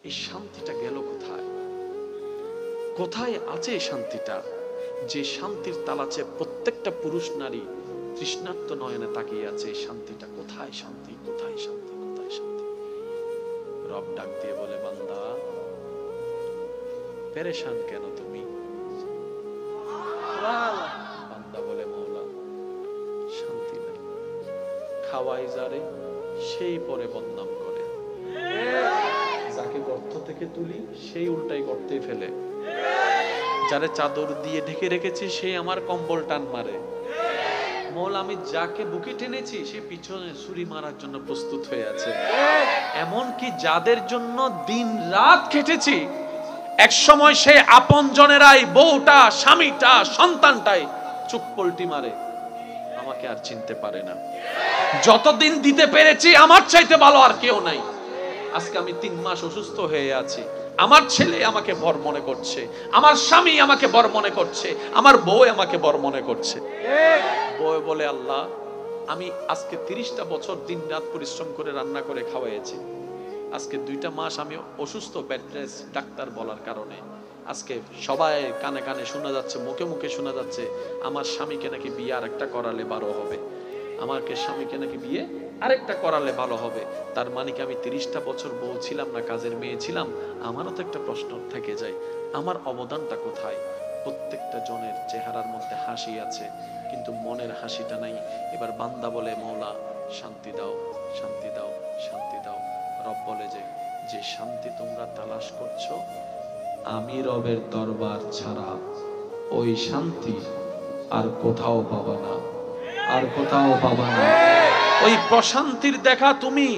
এই শান্তিটা গেল কোথায়? কোথায় আছে এই শান্তিটা? যে শান্তির তালাচে প্রত্যেকটা পুরুষ নারী তৃষ্ণার্ত নয়নে তাকিয়ে আছে, এই শান্তিটা কোথায়? শান্তি কোথায়? শান্তি কোথায়? শান্তি? রব ডাক দিয়ে বলে, বান্দা পেরেশান কেন তুমি? বান্দা বলে, মওলা শান্তি নাই। খাওয়াই যারে সেই পরে বদনাম করে, যাকে গর্ত থেকে তুলি সেই উল্টাই গর্তে ফেলে, যারে চাদর দিয়ে ঢেকে রেখেছি সেই আমার কম্বল টান মারে। মওলা আমি যাকে বুকে টেনেছি সে পিছনে ছুরি মারার জন্য প্রস্তুত হয়ে আছে। এমন কি যাদের জন্য দিন রাত খেটেছি, এক সময় সে আপন জনেরাই, বউটা, স্বামীটা, সন্তানটাই চোখ পল্টি মারে, আমাকে আর চিনতে পারে না। যতদিন দিতে পেরেছি আমার চাইতে ভালো আর কেউ নাই। আজকে আমি 3 মাস অসুস্থ হয়ে আছি, আমার ছেলে আমাকে বর মনে করছে, আমার স্বামী আমাকে বর মনে করছে, আমার বউ আমাকে বর মনে করছে। বউ বলে, আল্লাহ আমি আজকে 30টা বছর দিন রাত পরিশ্রম করে রান্না করে খাওয়াইছি, আজকে 2টা মাস আমি অসুস্থ, বেড রেস্ট, ডাক্তার বলার কারণে আজকে সবাই কানে কানে শোনা যাচ্ছে, মুখে মুখে শোনা যাচ্ছে আমার স্বামীকে নাকি বিয়ে আরেকটা করালে ভালো হবে, আমাকে স্বামীকে নাকি বিয়ে আরেকটা করালে ভালো হবে। তার মানে কি আমি 30টা বছর বউ ছিলাম না, কাজের মেয়ে ছিলাম? আমারও তো একটা প্রশ্ন থেকে যায়, আমার অবদানটা কোথায়? প্রত্যেকটা জনের চেহারার মধ্যে হাসি আছে কিন্তু মনের হাসিটা নাই। এবার বান্দা বলে, মওলা শান্তি দাও, শান্তি দাও, শান্তি দাও। রব বলে যে, যে শান্তি তোমরা তালাশ করছো আমি রবের দরবার ছাড়া ওই শান্তি আর কোথাও পাবা না, আর কোথাও পাবা না। ওই প্রশান্তির দেখা তুমি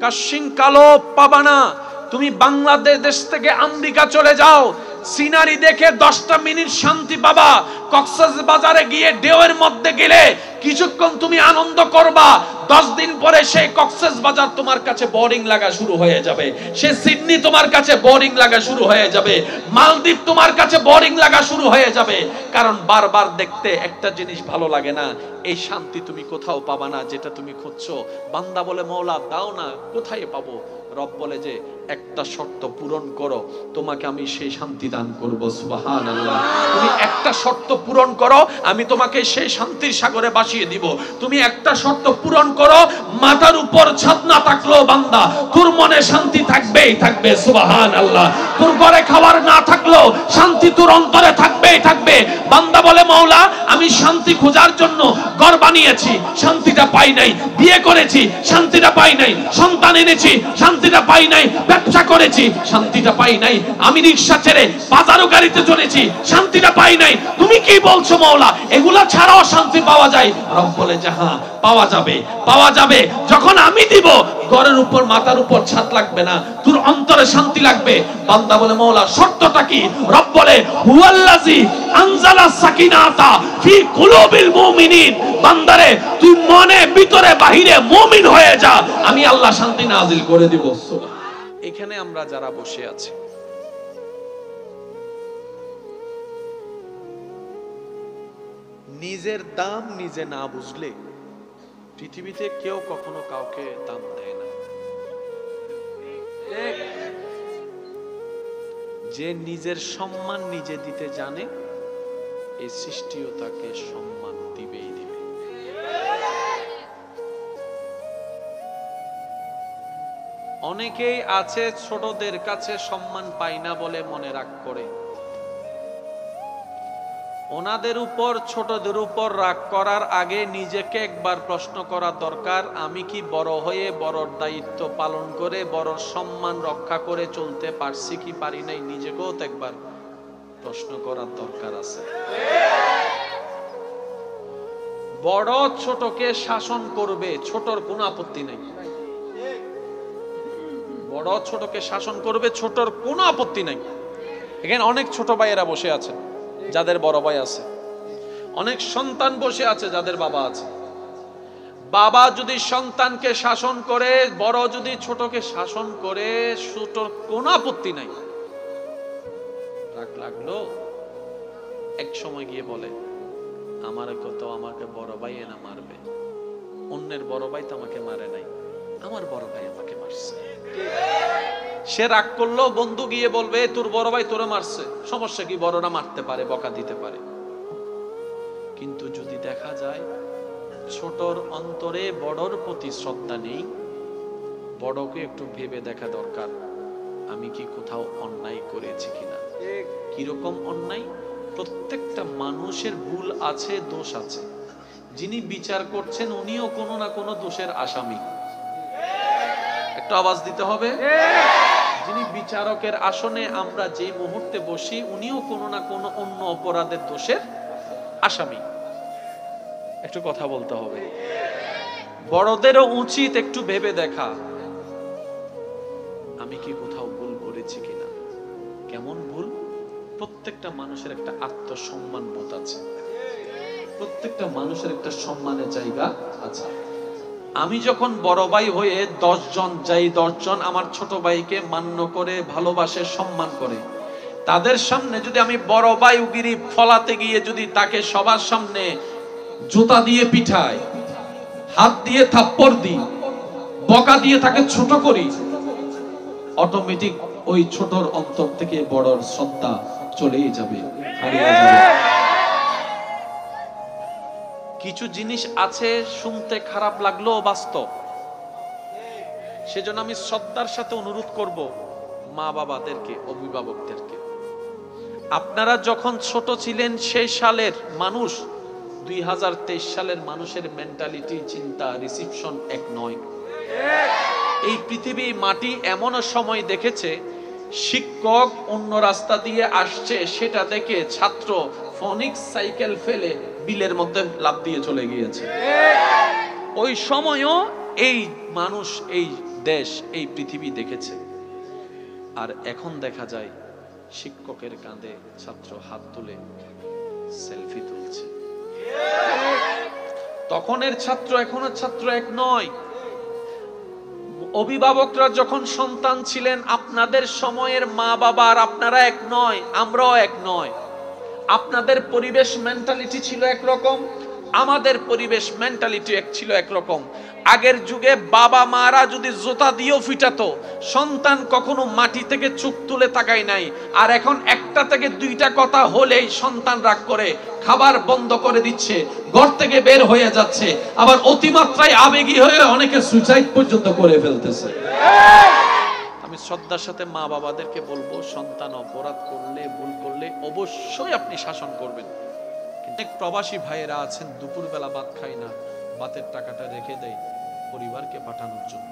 কাশিং কালো পাবা না। তুমি বাংলাদেশ থেকে আমেরিকা চলে যাও, সিনারি দেখে 10টা মিনিট শান্তি পাবা। কক্সবাজারে গিয়ে ঢেউয়ের মধ্যে গেলে কিছুক্ষণ তুমি আনন্দ করবা, 10 দিন পরে সেই কক্সবাজার তোমার কাছে বোরিং লাগা শুরু হয়ে যাবে, সে সিডনি তোমার কাছে বোরিং লাগা শুরু হয়ে যাবে, মালদ্বীপ তোমার কাছে বোরিং লাগা শুরু হয়ে যাবে। কারণ বারবার দেখতে একটা জিনিস ভালো লাগে না। এই শান্তি তুমি কোথাও পাবা না যেটা তুমি খুঁজছো। বান্দা বলে, মওলা দাও না, কোথায় পাবো? রব বলে যে, একটা শর্ত পূরণ করো, তোমাকে আমি সেই শান্তি দান করব। সুবহানাল্লাহ। তুমি একটা শর্ত পূরণ করো, আমি তোমাকে সেই শান্তির সাগরে ভাসিয়ে দিব। তুমি একটা শর্ত পূরণ করো, মাথার উপর ছাদ না থাকলেও বান্দা তোর মনে শান্তি থাকবেই থাকবে। সুবহানাল্লাহ। তোর ঘরে খাবার না থাকলেও শান্তি তোর অন্তরে থাকবেই থাকবে। বান্দা বলে, মওলা আমি শান্তি খোঁজার জন্য ঘর বানিয়েছি, শান্তিটা পাই নাই, বিয়ে করেছি, শান্তিটা পাই নাই, সন্তান এনেছি, শান্তিটা পাই নাই, ব্যবসা করেছি, শান্তিটা পাই নাই, আমি রিকশা ছেড়ে বাজারও গাড়িতে চলেছি, শান্তিটা পাই নাই। তুমি কি বলছো মওলা, এগুলা ছাড়াও শান্তি পাওয়া যায়? রব বলে যে, হ্যাঁ পাওয়া যাবে, পাওয়া যাবে। যখন আমি দিব, ঘরের উপর মাথার উপর ছাদ লাগবে না, তোর অন্তরে শান্তি লাগবে। বান্দা বলে, মওলা শর্তটা কি? রব বলে, হুয়াল্লাযী আনজালা সাকিনাতা ফি কুলুবিল মুমিনিন। বান্দারে তুই মনে ভিতরে বাহিরে মুমিন হয়ে যা, আমি আল্লাহ শান্তি নাজিল করে দিব। এখানে আমরা যারা বসে আছি, নিজের দাম নিজে না বুঝলে পৃথিবীতে কেউ কখনো কাউকে দাম দেয় না। যে নিজের সম্মান নিজে দিতে জানে, এই সৃষ্টিও তাকে সম্মান দিবেই দিবে। অনেকেই আছে ছোটদের কাছে সম্মান পায় না বলে মনে রাগ করে। ওনাদের উপর, ছোটদের উপর রাগ করার আগে নিজেকে একবার প্রশ্ন করা দরকার, আমি কি বড় হয়ে বড়র দায়িত্ব পালন করে বড়র সম্মান রক্ষা করে চলতে পারছি কি পারি নাই? নিজেকেও তো একবার প্রশ্ন করার দরকার আছে। বড় ছোটকে শাসন করবে, ছোটর কোনো আপত্তি নাই। বড় ছোটকে শাসন করবে, ছোটর কোনো আপত্তি নাই। এখানে অনেক ছোট ভাইয়েরা বসে আছে যাদের বড় ভাই আছে, অনেক সন্তান বসে আছে যাদের বাবা আছে। বাবা যদি সন্তানকে শাসন করে, বড় যদি ছোটকে শাসন করে, ছোটর কোনো আপত্তি নাই। রাগ লাগলো, এক সময় গিয়ে বলে, আমার কত, আমাকে বড় ভাই এনা মারবে, অন্যের বড় ভাই তো আমাকে মারে নাই, আমার বড় ভাই আমাকে মারছে। সে রাগ করলো, বন্ধু গিয়ে বলবে তোর বড় ভাই তোরে মারছে, সমস্যা কি, বড়রা মারতে পারে, বকা দিতে পারে। কিন্তু যদি দেখা যায় ছোটর অন্তরে বড়র প্রতি শ্রদ্ধা নেই, বড়কে একটু ভেবে দেখা দরকার আমি কি কোথাও অন্যায় করেছি কিনা। কিরকম অন্যায়? প্রত্যেকটা মানুষের ভুল আছে, দোষ আছে। যিনি বিচার করছেন উনিও কোনো না কোনো দোষের আসামি। একটু আওয়াজ দিতে হবে। যিনি বিচারকের আসনে আমরা যে মুহূর্তে বসি উনিও কোনো না কোনো অন্য অপরাধের দোষের আসামি। একটু কথা বলতে হবে। বড়দেরও উচিত একটু ভেবে দেখা আমি কি কোথাও ভুল করেছি কিনা। কেমন ভুল? প্রত্যেকটা মানুষের একটা আত্মসম্মান বোধ আছে, প্রত্যেকটা মানুষের একটা সম্মানের জায়গা আছে। আমি যখন বড় ভাই হয়ে 10 জন যাই, 10 জন আমার ছোট ভাইকে মান্য করে, ভালোবাসে, সম্মান করে, তাদের সামনে যদি আমি বড় ভাই উগিরি ফলাতে গিয়ে যদি তাকে সবার সামনে জুতা দিয়ে পিঠাই, হাত দিয়ে থাপ্পড় দিই, বকা দিয়ে তাকে ছোট করি, অটোমেটিক ওই ছোটর অন্তর থেকে বড়র শ্রদ্ধা চলেই যাবে, হারিয়ে যাবে। কিছু জিনিস আছে শুনতে খারাপ লাগলেও বাস্তব। সেজন্য আমি শ্রদ্ধার সাথে অনুরোধ করব মা বাবাদেরকে, অভিভাবকদেরকে, আপনারা যখন ছোট ছিলেন সেই সালের মানুষ 2023 সালের মানুষের মেন্টালিটি, চিন্তা, রিসিপশন এক নয়। এই পৃথিবী মাটি এমনও সময় দেখেছে শিক্ষক অন্য রাস্তা দিয়ে আসছে, সেটা দেখে ছাত্র ফোনিক্স সাইকেল ফেলে বিলের মধ্যে লাফ দিয়ে চলে গিয়েছে। ওই সময়ও এই মানুষ, এই দেশ, এই পৃথিবী দেখেছে। আর এখন দেখা যায় শিক্ষকের কাঁধে ছাত্র হাত তুলে সেলফি তুলছে। তখনের ছাত্র এখনের ছাত্র এক নয়। অভিভাবকরা যখন সন্তান ছিলেন আপনাদের সময়ের মা বাবা আর আপনারা এক নয়, আমরাও এক নয়। আপনাদের পরিবেশ মেন্টালিটি ছিল একরকম, আমাদের পরিবেশ মেন্টালিটি ছিল একরকম। আগের যুগে বাবা মারা যদি জুতা দিয়েও ফিটাতো, সন্তান কখনো মাটি থেকে চোখ তুলে তাকায় নাই। আর এখন একটা থেকে দুইটা কথা হলেই সন্তান রাগ করে খাবার বন্ধ করে দিচ্ছে, ঘর থেকে বের হয়ে যাচ্ছে, আবার অতিমাত্রায় আবেগী হয়ে অনেকে সুইসাইড পর্যন্ত করে ফেলতেছে। আমি শ্রদ্ধার সাথে মা বাবাদেরকে বলবো, সন্তান অপরাধ করলে, ভুল করলে অবশ্যই আপনি শাসন করবেন। কিন্তু প্রবাসী ভাইয়েরা আছেন দুপুরবেলা ভাত খায় না, ভাতের টাকাটা রেখে দেয় পরিবারকে পাঠানোর জন্য।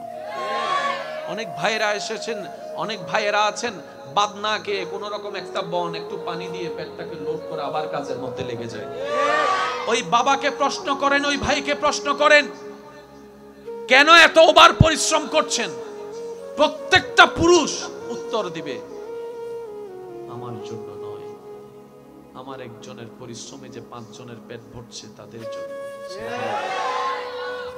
অনেক ভাইয়েরা এসেছেন, অনেক ভাইয়েরা আছেন বাদ না খেয়ে কোনো রকম একটা বন একটু পানি দিয়ে পেটটাকে লোড করে আবার কাজের মধ্যে লেগে যায়। ওই বাবাকে প্রশ্ন করেন, ওই ভাইকে প্রশ্ন করেন, কেন এত ওভার পরিশ্রম করছেন? প্রত্যেকটা পুরুষ উত্তর দিবে, আমার জন্য নয়, আমার একজনের পরিশ্রমে যে 5 জনের পেট ভরছে তাদের জন্য।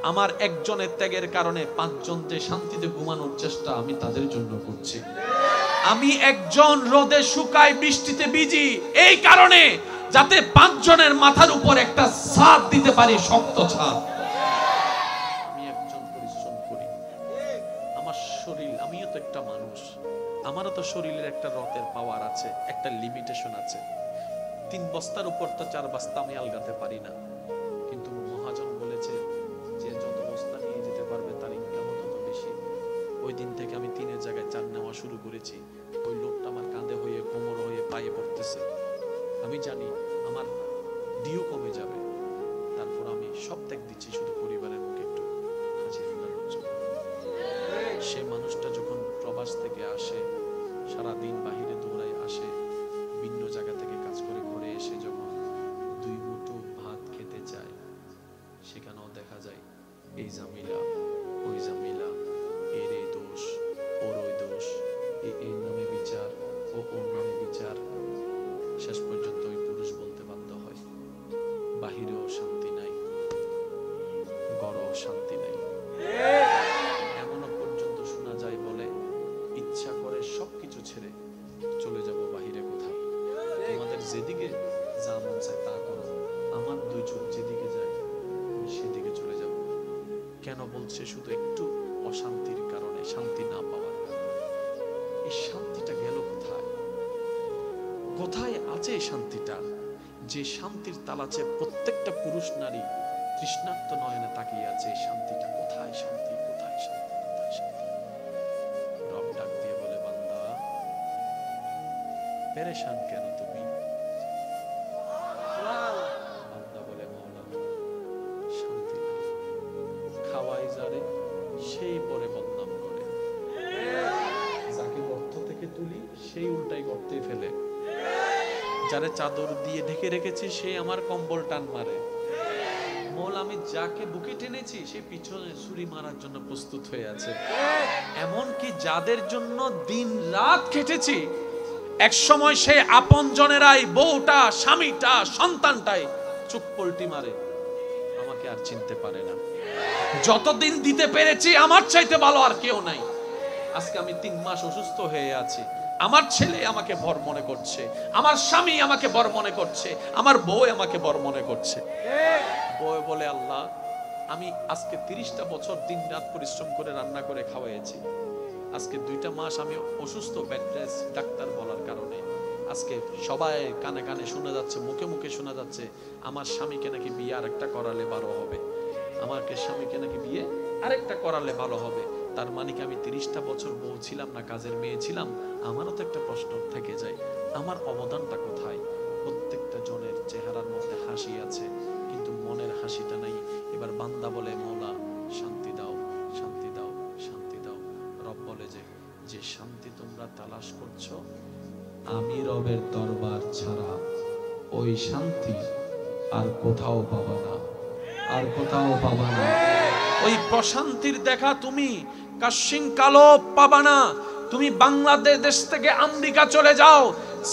আমার একজনের ত্যাগের কারণে 5 জন যে শান্তিতে ঘুমানোর চেষ্টা আমি তাদের জন্য করছি। আমি একজন রোদে শুকাই, বৃষ্টিতে ভিজি, এই কারণে যাতে 5 জনের মাথার উপর একটা ছাদ দিতে পারি, শক্ত ছাদ। আমি একজন পরিশ্রম করি, আমার শরীর, আমিও তো একটা মানুষ, আমারও তো শরীরের একটা রথের পাওয়ার আছে, একটা লিমিটেশন আছে। 3 বস্তার উপর তো 4 বস্তা আমি আলগাতে পারি না। কিন্তু মহাজন বলেছে যে যত বস্তা নিয়ে যেতে পারবে তার ইনকাম তত বেশি। ওই দিন থেকে আমি 3-এর জায়গায় 4 নেওয়া শুরু করেছি। ওই লোকটা আমার কাঁধে হয়ে, কোমর হয়ে, পায়ে পড়তেছে। আমি জানি আমার ডিউ কমে যাবে, তারপর আমি সব ত্যাগ দিচ্ছি শুধু পরিবারের মুখে একটু হাসি ফোটানোর জন্য। সে মানুষটা যখন প্রবাস থেকে আসে, সারাদিন বাহিরে দৌড়ায় আসে, ভিন্ন জায়গা থেকে কাজ করে ঘরে এসে যখন 2 মুঠো ভাত খেতে চায়, সেখানেও দেখা যায় এই জামিলা, ওই জামিলা, এর এই দোষ, ওর ওই দোষ, এই নামে বিচার, ও ওর নামে বিচার। শেষ পর্যন্ত ওই পুরুষ বলতে বাধ্য হয়, বাহিরেও শান্তি নাই, ঘরেও শান্তি নাই। এমনও পর্যন্ত শোনা যায় বলে, ইচ্ছা করে সবকিছু ছেড়ে চলে যাব বাহিরে কোথাও, তোমাদের যেদিকে যা মন চায় তা করো, আমার 2 চোখ যেদিকে যায় আমি সেদিকে চলে যাব। কেন বলছে? শুধু একটু অশান্তির কারণে, শান্তি না পাওয়ার কারণে। এই শান্তিটা গেল কোথায়? কোথায় আছে এই শান্তিটা? যে শান্তির তালাচে প্রত্যেকটা পুরুষ নারী তৃষ্ণার্ত নয়নে তাকিয়ে আছে। এই শান্তিটা কোথায়? শান্তি কোথায়? শান্তি কোথায়? শান্তি। রব ডাক দিয়ে বলে, বান্দা পেরেশান কেন তুমি? বান্দা বলে, মওলা শান্তি নেই। খাওয়াই যারে সেই পরে বদনাম করে, যাকে গর্ত থেকে তুলি সেই উল্টাই গর্তে ফেলে, যারে চাদর দিয়ে ঢেকে রেখেছি সেই আমার কম্বল টান মারে। মওলা আমি যাকে বুকে টেনেছি সে পিছনে ছুরি মারার জন্য প্রস্তুত হয়ে আছে। এমনকি যাদের জন্য দিন রাত খেটেছি এক সময় সেই আপন জনেরাই, বউটা, স্বামীটা, সন্তানটাই চোখ পল্টি মারে, আমাকে আর চিনতে পারে না। যতদিন দিতে পেরেছি আমার চাইতে ভালো আর কেউ নাই। আজকে আমি 3 মাস অসুস্থ হয়ে আছি, আমার ছেলে আমাকে বর মনে করছে, আমার স্বামী আমাকে বর মনে করছে, আমার বউ আমাকে বর মনে করছে। বউ বলে, আল্লাহ আমি আজকে 30টা বছর দিন রাত পরিশ্রম করে রান্না করে খাওয়াইছি, আজকে 2টা মাস আমি অসুস্থ, বেড রেস্ট ডাক্তার বলার কারণে। আজকে সবাই কানে কানে শোনা যাচ্ছে, মুখে মুখে শোনা যাচ্ছে আমার স্বামীকে নাকি বিয়ে আরেকটা করালে ভালো হবে, আমাকে স্বামীকে নাকি বিয়ে আরেকটা করালে ভালো হবে। তার মানে কি আমি 30টা বছর বউ ছিলাম না, কাজের মেয়ে ছিলাম? আমারও তো একটা প্রশ্ন থেকে যায়, আমার অবদানটা কোথায়? প্রত্যেকটা জনের চেহারার মধ্যে হাসি আছে কিন্তু মনের হাসিটা নাই। এবার বান্দা বলে, মওলা শান্তি দাও, শান্তি দাও, শান্তি দাও। রব বলে যে যে শান্তি তোমরা তালাশ করছো, আমি রবের দরবার ছাড়া ওই শান্তি আর কোথাও পাবা না, আর কোথাও পাবা না। ওই প্রশান্তির দেখা তুমি কাশিং কালো পাবা না। তুমি বাংলাদেশ থেকে আমেরিকা চলে যাও,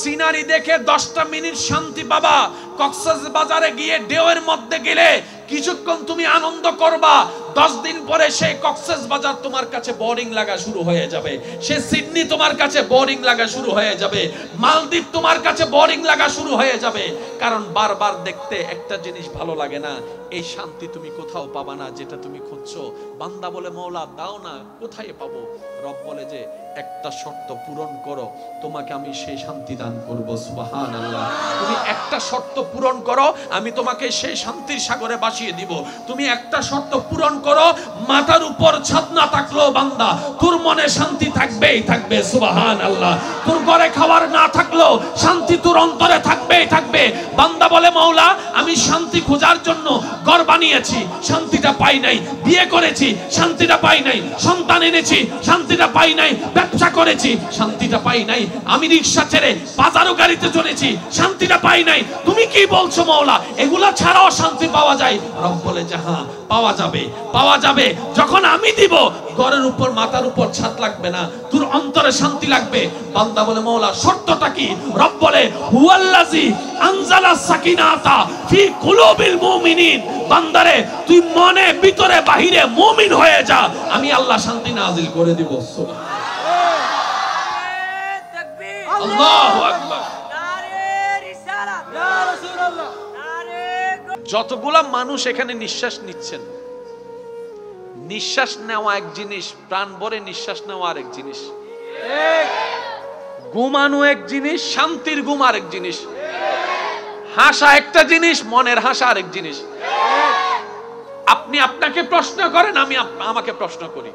সিনারি দেখে 10টা মিনিট শান্তি পাবা। কক্সবাজারে গিয়ে ঢেউয়ের মধ্যে গেলে কিছুক্ষণ তুমি আনন্দ করবা, 10 দিন পরে সেই কক্সবাজার তোমার কাছে বোরিং লাগা শুরু হয়ে যাবে, সে সিডনি তোমার কাছে বোরিং লাগা শুরু হয়ে যাবে, মালদ্বীপ তোমার কাছে বোরিং লাগা শুরু হয়ে যাবে। কারণ বারবার দেখতে একটা জিনিস ভালো লাগে না। এই শান্তি তুমি কোথাও পাবা না যেটা তুমি খুঁজছো। বান্দা বলে, মওলা দাও না, কোথায় পাবো? রব বলে যে একটা শর্ত পূরণ করো, তোমাকে আমি সেই শান্তি দান করব। সুবহানাল্লাহ। তুমি একটা শর্ত পূরণ করো, আমি তোমাকে সেই শান্তির সাগরে ভাসিয়ে দিব। তুমি একটা শর্ত পূরণ করো, মাথার উপর ছাদ না থাকলেও বান্দা তোর মনে শান্তি থাকবেই থাকবে। সুবহানাল্লাহ। তোর ঘরে খাবার না থাকলেও শান্তি তোর অন্তরে থাকবেই থাকবে। বান্দা বলে, মওলা আমি শান্তি খোঁজার জন্য ঘর বানিয়েছি, শান্তিটা পাই নাই, বিয়ে করেছি, শান্তিটা পাই নাই, সন্তান এনেছি, শান্তিটা পাই নাই, ব্যবসা করেছি, শান্তিটা পাই নাই, আমি রিকশা ছেড়ে বাজারও গাড়িতে চলেছি, শান্তিটা পাই নাই। তুমি কি বলছো মওলা, এগুলা ছাড়াও শান্তি পাওয়া যায়? রব বলে যে হ্যাঁ পাওয়া যাবে, পাওয়া যাবে। যখন আমি দিব, ঘরের উপর মাথার উপর ছাদ লাগবে না, তোর অন্তরে শান্তি লাগবে। বান্দা বলে, মওলা শর্তটা কি? রব বলে, হুয়াল্লাযী আনজালাস সাকিনাতা ফি কুলুবিল মুমিনিন। বান্দারে তুই মনে ভিতরে বাহিরে মুমিন হয়ে যা, আমি আল্লাহ শান্তি নাজিল করে দিব। আল্লাহু আকবার। যতগুলা মানুষ এখানে নিঃশ্বাস নিচ্ছেন, নিঃশ্বাস নেওয়া এক জিনিস, প্রাণ ভরে নিঃশ্বাস নেওয়া আরেক জিনিস, ঘুমানো এক জিনিস, শান্তির ঘুম আরেক জিনিস, হাসা একটা জিনিস, মনের হাসা আরেক জিনিস। আপনি আপনাকে প্রশ্ন করেন, আমি আমাকে প্রশ্ন করি,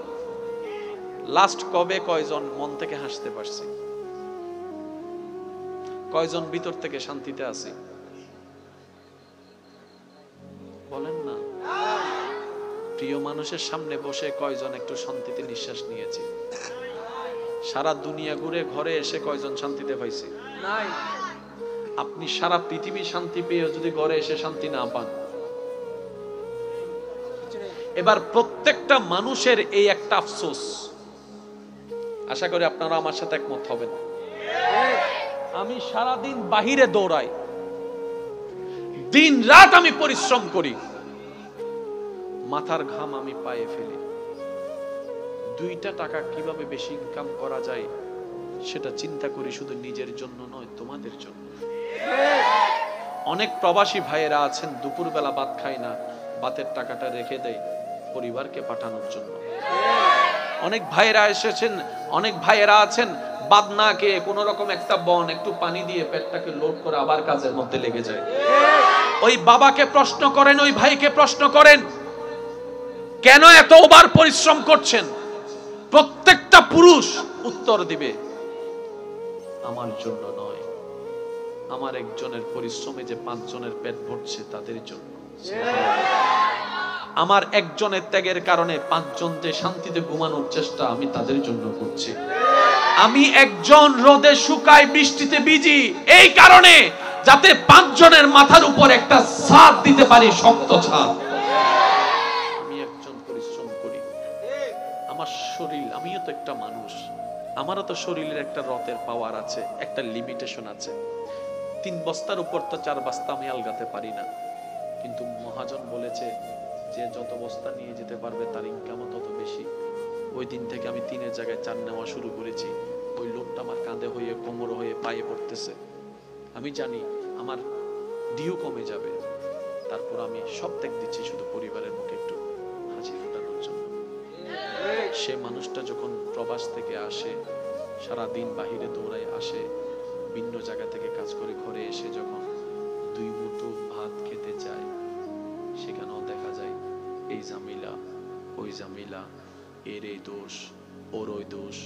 লাস্ট কবে কয়জন মন থেকে হাসতে পারছি? কয়জন ভিতর থেকে শান্তিতে আছে? বলেন না। প্রিয় মানুষের সামনে বসে কয়জন একটু শান্তিতে নিঃশ্বাস নিয়েছে? সারা দুনিয়া ঘুরে ঘরে এসে কয়জন শান্তিতে পাইছে? নাই। আপনি সারা পৃথিবী শান্তি পেয়ে যদি ঘরে এসে শান্তি না পান, এবার প্রত্যেকটা মানুষের এই একটা আফসোস, আশা করি আপনারা আমার সাথে একমত হবেন। আমি সারাদিন বাহিরে দৌড়াই, দিন রাত আমি পরিশ্রম করি, মাথার ঘাম আমি পায়ে ফেলি, 2টা টাকা কিভাবে বেশি ইনকাম করা যায় সেটা চিন্তা করি, শুধু নিজের জন্য নয়, তোমাদের জন্য। অনেক প্রবাসী ভাইয়েরা আছেন দুপুরবেলা ভাত খায় না, ভাতের টাকাটা রেখে দেয় পরিবারকে পাঠানোর জন্য। অনেক ভাইয়েরা এসেছেন, অনেক ভাইয়েরা আছেন বাদ না খেয়ে কোন রকম একটা বন একটু পানি দিয়ে পেটটাকে লোড করে আবার কাজের মধ্যে লেগে যায়। ওই বাবাকে প্রশ্ন করেন, ওই ভাইকে প্রশ্ন করেন, কেন এত ওভার পরিশ্রম করছেন? প্রত্যেকটা পুরুষ উত্তর দিবে, আমার জন্য নয়, আমার একজনের পরিশ্রমে যে 5 জনের পেট ভরছে তাদের জন্য। আমার একজনের ত্যাগের কারণে 5 জন যে শান্তিতে ঘুমানোর চেষ্টা আমি তাদের জন্য করছি। আমি একজন রোদে শুকাই বৃষ্টিতে ভিজি এই কারণে যাতে 5 জনের মাথার উপর একটা ছাদ দিতে পারি, শক্ত ছাদ। আমি একজন পরিশ্রম করি, আমার শরীর, আমিও তো একটা মানুষ, আমারও তো শরীরের একটা রথের পাওয়ার আছে, একটা লিমিটেশন আছে। 3 বস্তার উপর তো 4 বস্তা আমি আলগাতে পারি না। কিন্তু মহাজন বলেছে যে যত বস্তা নিয়ে যেতে পারবে তার ইনকামও তত বেশি। ওই দিন থেকে আমি 3-এর জায়গায় 4 নেওয়া শুরু করেছি। ওই লোডটা আমার কাঁধে হয়ে, কোমর হয়ে, পায়ে পড়তেছে। আমি জানি আমার ডিউ কমে যাবে, তারপর আমি সব ত্যাগ দিচ্ছি শুধু পরিবারের মুখে একটু হাসি ফোটানোর জন্য। সে মানুষটা যখন প্রবাস থেকে আসে, সারা দিন বাহিরে দৌড়ায় আসে, ভিন্ন জায়গা থেকে কাজ করে ঘরে এসে যখন 2 মুঠো ভাত খেতে যায়, সেখানেও দেখা যায় এই জামিলা, ওই জামিলা, এর এই দোষ, ওর ওই দোষ,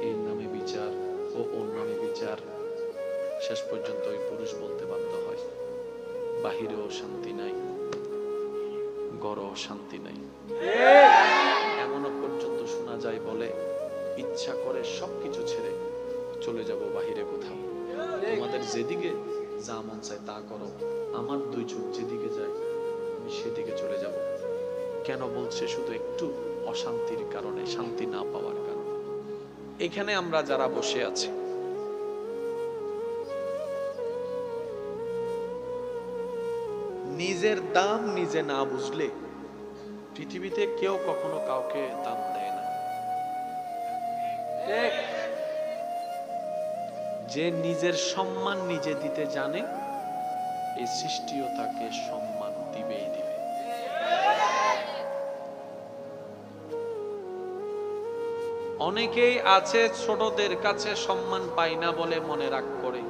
এর নামে বিচার, ও ওর নামে বিচার। শেষ পর্যন্ত ওই পুরুষ বলতে বাধ্য হয়, বাহিরেও শান্তি নাই, ঘরেও শান্তি নাই। এমনও পর্যন্ত শোনা যায় বলে, ইচ্ছা করে সবকিছু ছেড়ে চলে যাব বাহিরে কোথাও, তোমাদের যেদিকে যা মন চায় তা করো, আমার 2 চোখ যেদিকে যায় আমি সেদিকে চলে যাব। কেন বলছে? শুধু একটু অশান্তির কারণে, শান্তি না পাওয়ার কারণে। এখানে আমরা যারা বসে আছি, নিজের দাম নিজে না বুঝলে পৃথিবীতে কেউ কখনো কাউকে দাম দেয় না। যে নিজের সম্মান নিজে দিতে জানে, এই সৃষ্টিও তাকে সম্মান দিবেই দিবে। অনেকেই আছে ছোটদের কাছে সম্মান পায় না বলে মনে রাগ করে।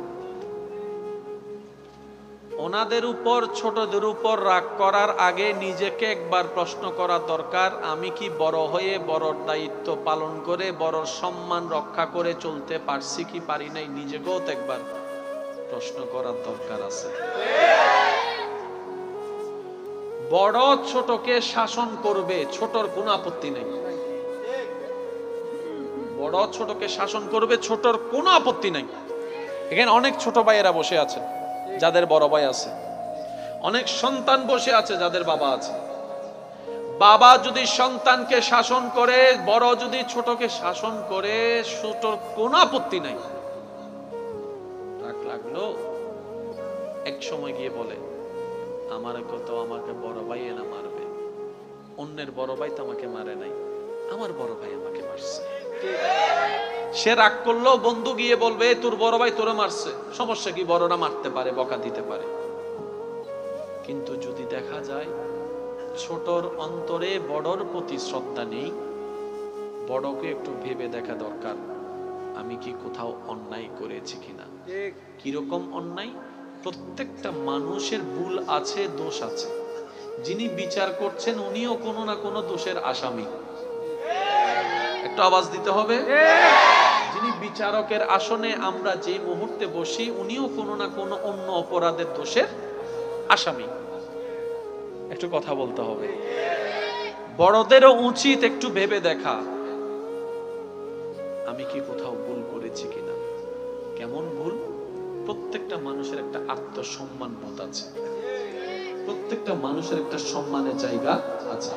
ওনাদের উপর, ছোটদের উপর রাগ করার আগে নিজেকে একবার প্রশ্ন করা দরকার, আমি কি বড় হয়ে বড়র দায়িত্ব পালন করে বড়র সম্মান রক্ষা করে চলতে পারছি কি পারি নাই? নিজেকেও তো একবার প্রশ্ন করার দরকার আছে। বড় ছোটকে শাসন করবে, ছোটর কোনো আপত্তি নেই। বড় ছোটকে শাসন করবে, ছোটর কোনো আপত্তি নাই। এখানে অনেক ছোট ভাইয়েরা বসে আছেন যাদের বড় ভাই আছে, অনেক সন্তান বসে আছে যাদের বাবা আছে। বাবা যদি সন্তানকে শাসন করে, বড় যদি ছোটকে শাসন করে, ছোটর কোনো আপত্তি নাই। রাগ লাগলো, এক সময় গিয়ে বলে, আমার কত, আমাকে বড় ভাই এনা মারবে, অন্যের বড় ভাই তো আমাকে মারে নাই, আমার বড় ভাই আমাকে মারছে। সে রাগ করলো, বন্ধু গিয়ে বলবে তোর বড় ভাই তোরে মারছে, সমস্যা কি, বড়রা মারতে পারে, বকা দিতে পারে। কিন্তু যদি দেখা যায় ছোটর অন্তরে বড়র প্রতি শ্রদ্ধা নেই, বড়কে একটু ভেবে দেখা দরকার, আমি কি কোথাও অন্যায় করেছি কিনা। কিরকম অন্যায়? প্রত্যেকটা মানুষের ভুল আছে, দোষ আছে। যিনি বিচার করছেন উনিও কোনো না কোনো দোষের আসামি। একটু আওয়াজ দিতে হবে। যিনি বিচারকের আসনে আমরা যে মুহূর্তে বসি, উনিও কোনো না কোনো অন্য অপরাধের দোষের আসামি। একটু কথা বলতে হবে। বড়দেরও উচিত একটু ভেবে দেখা, আমি কি কোথাও ভুল করেছি কিনা। কেমন ভুল? প্রত্যেকটা মানুষের একটা আত্মসম্মান বোধ আছে, প্রত্যেকটা মানুষের একটা সম্মানের জায়গা আছে।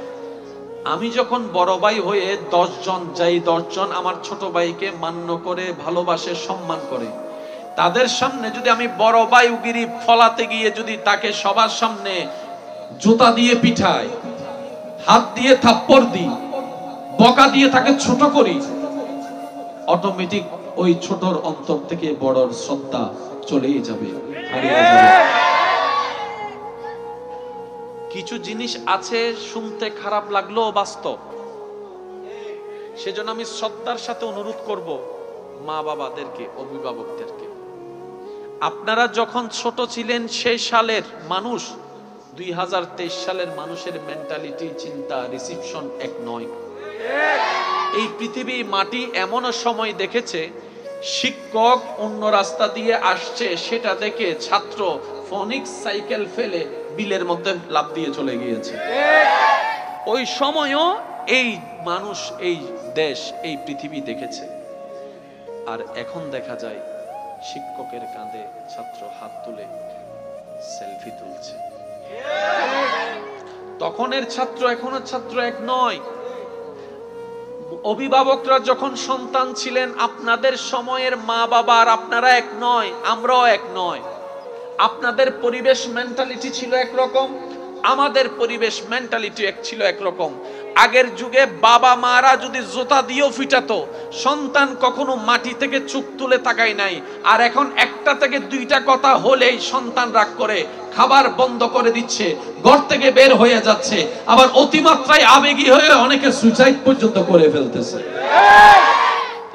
আমি যখন বড় ভাই হয়ে 10 জন যাই, 10 জন আমার ছোট ভাইকে মান্য করে, ভালোবাসে, সম্মান করে, তাদের সামনে যদি আমি বড় ভাই উগিরি ফলাতে গিয়ে যদি তাকে সবার সামনে জুতা দিয়ে পিঠাই, হাত দিয়ে থাপ্পড় দিই, বকা দিয়ে তাকে ছোট করি, অটোমেটিক ওই ছোটর অন্তর থেকে বড়র শ্রদ্ধা চলেই যাবে, হারিয়ে যাবে। কিছু জিনিস আছে শুনতে খারাপ লাগলো বাস্তব, সেজন্য আমি শ্রদ্ধার সাথে অনুরোধ করব, মা বাবাদেরকে, অভিভাবকদেরকে, আপনারা যখন ছোট ছিলেন সেই সালের মানুষ 2023 সালের মানুষের মেন্টালিটি, চিন্তা, রিসিপশন এক নয়। এই পৃথিবী মাটি এমন সময় দেখেছে, শিক্ষক অন্য রাস্তা দিয়ে আসছে, সেটা দেখে ছাত্র ফোনিক্স সাইকেল ফেলে বিলের মধ্যে লাফ দিয়ে চলে গিয়েছে। ওই সময়ও এই মানুষ, এই দেশ, এই পৃথিবী দেখেছে। আর এখন দেখা যায় শিক্ষকের কাঁধে ছাত্র হাত তুলে সেলফি তুলছে। তখনের ছাত্র এখনের ছাত্র এক নয়। অভিভাবকরা যখন সন্তান ছিলেন, আপনাদের সময়ের মা বাবা আর আপনারা এক নয়, আমরাও এক নয়। আপনাদের পরিবেশ মেন্টালিটি ছিল একরকম, আমাদের পরিবেশ মেন্টালিটি ছিল একরকম। আগের যুগে বাবা মারা যদি জুতা দিয়েও ফিটাতো, সন্তান কখনো মাটি থেকে চোখ তুলে তাকায় নাই। আর এখন একটা থেকে দুইটা কথা হলেই সন্তান রাগ করে খাবার বন্ধ করে দিচ্ছে, ঘর থেকে বের হয়ে যাচ্ছে, আবার অতিমাত্রায় আবেগী হয়ে অনেকে সুইসাইড পর্যন্ত করে ফেলতেছে।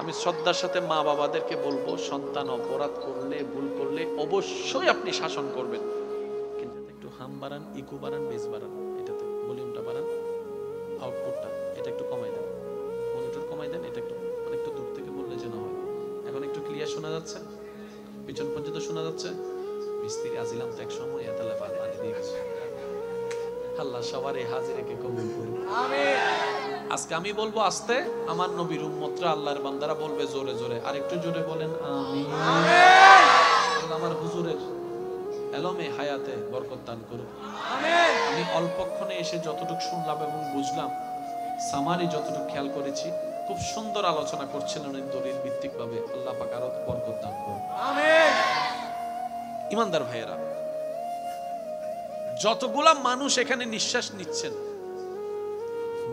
আমি শ্রদ্ধার সাথে মা বাবাদেরকে বলবো, সন্তান অপরাধ করলে, ভুল করলে অবশ্যই আপনি শাসন করবেন, কিন্তু একটু হাম বাড়ান, ইকো বাড়ান, বেস বাড়ান, এটাতে ভলিউমটা বাড়ান, আউটপুটটা এটা একটু কমাই দেন, মনিটর কমাই দেন, এটা একটু অনেকটা দূর থেকে বললে যেন হয়। এখন একটু ক্লিয়ার শোনা যাচ্ছে? পিছন পর্যন্ত শোনা যাচ্ছে? মিস্ত্রি আজিলাম তো এক সময় এতালে পানি দিয়ে গেছে। আল্লাহ সবার এই হাজিরাকে কবুল করুন, আমিন। আজকে আমি বলবো আস্তে, আমার নবীর উম্মতরা, আল্লাহর বান্দারা বলবে জোরে জোরে। আর একটু জোরে বলেন আমিন। আমার হুজুরের এলমে হায়াতে বরকত দান করুন, আমিন। আমি অল্পক্ষণে এসে যতটুকু শুনলাম এবং বুঝলাম, সামারি যতটুকু খেয়াল করেছি, খুব সুন্দর আলোচনা করছিলেন উনি দলিল ভিত্তিক ভাবে। আল্লাহ পাক আরো বরকত দান করুন, আমিন। ইমানদার ভাইয়েরা, যতগুলা মানুষ এখানে নিঃশ্বাস নিচ্ছেন,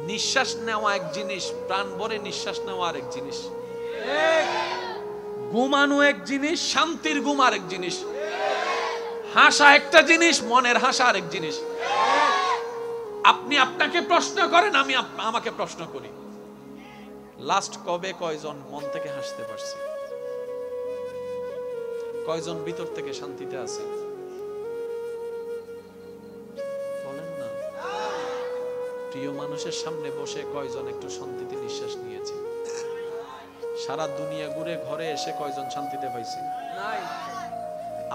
নিঃশ্বাস নেওয়া এক জিনিস, প্রাণ ভরে নিঃশ্বাস নেওয়া আরেক জিনিস, ঘুমানো এক জিনিস, শান্তির ঘুম আরেক জিনিস, হাসা একটা জিনিস, মনের হাসা আরেক জিনিস। আপনি আপনাকে প্রশ্ন করেন, আমি আমাকে প্রশ্ন করি, লাস্ট কবে কয়জন মন থেকে হাসতে পারছে? কয়জন ভিতর থেকে শান্তিতে আছে? বলেন না। প্রিয় মানুষের সামনে বসে কয়জন একটু শান্তিতে নিঃশ্বাস নিয়েছে? সারা দুনিয়া ঘুরে ঘরে এসে কয়জন শান্তিতে পাইছে? নাই।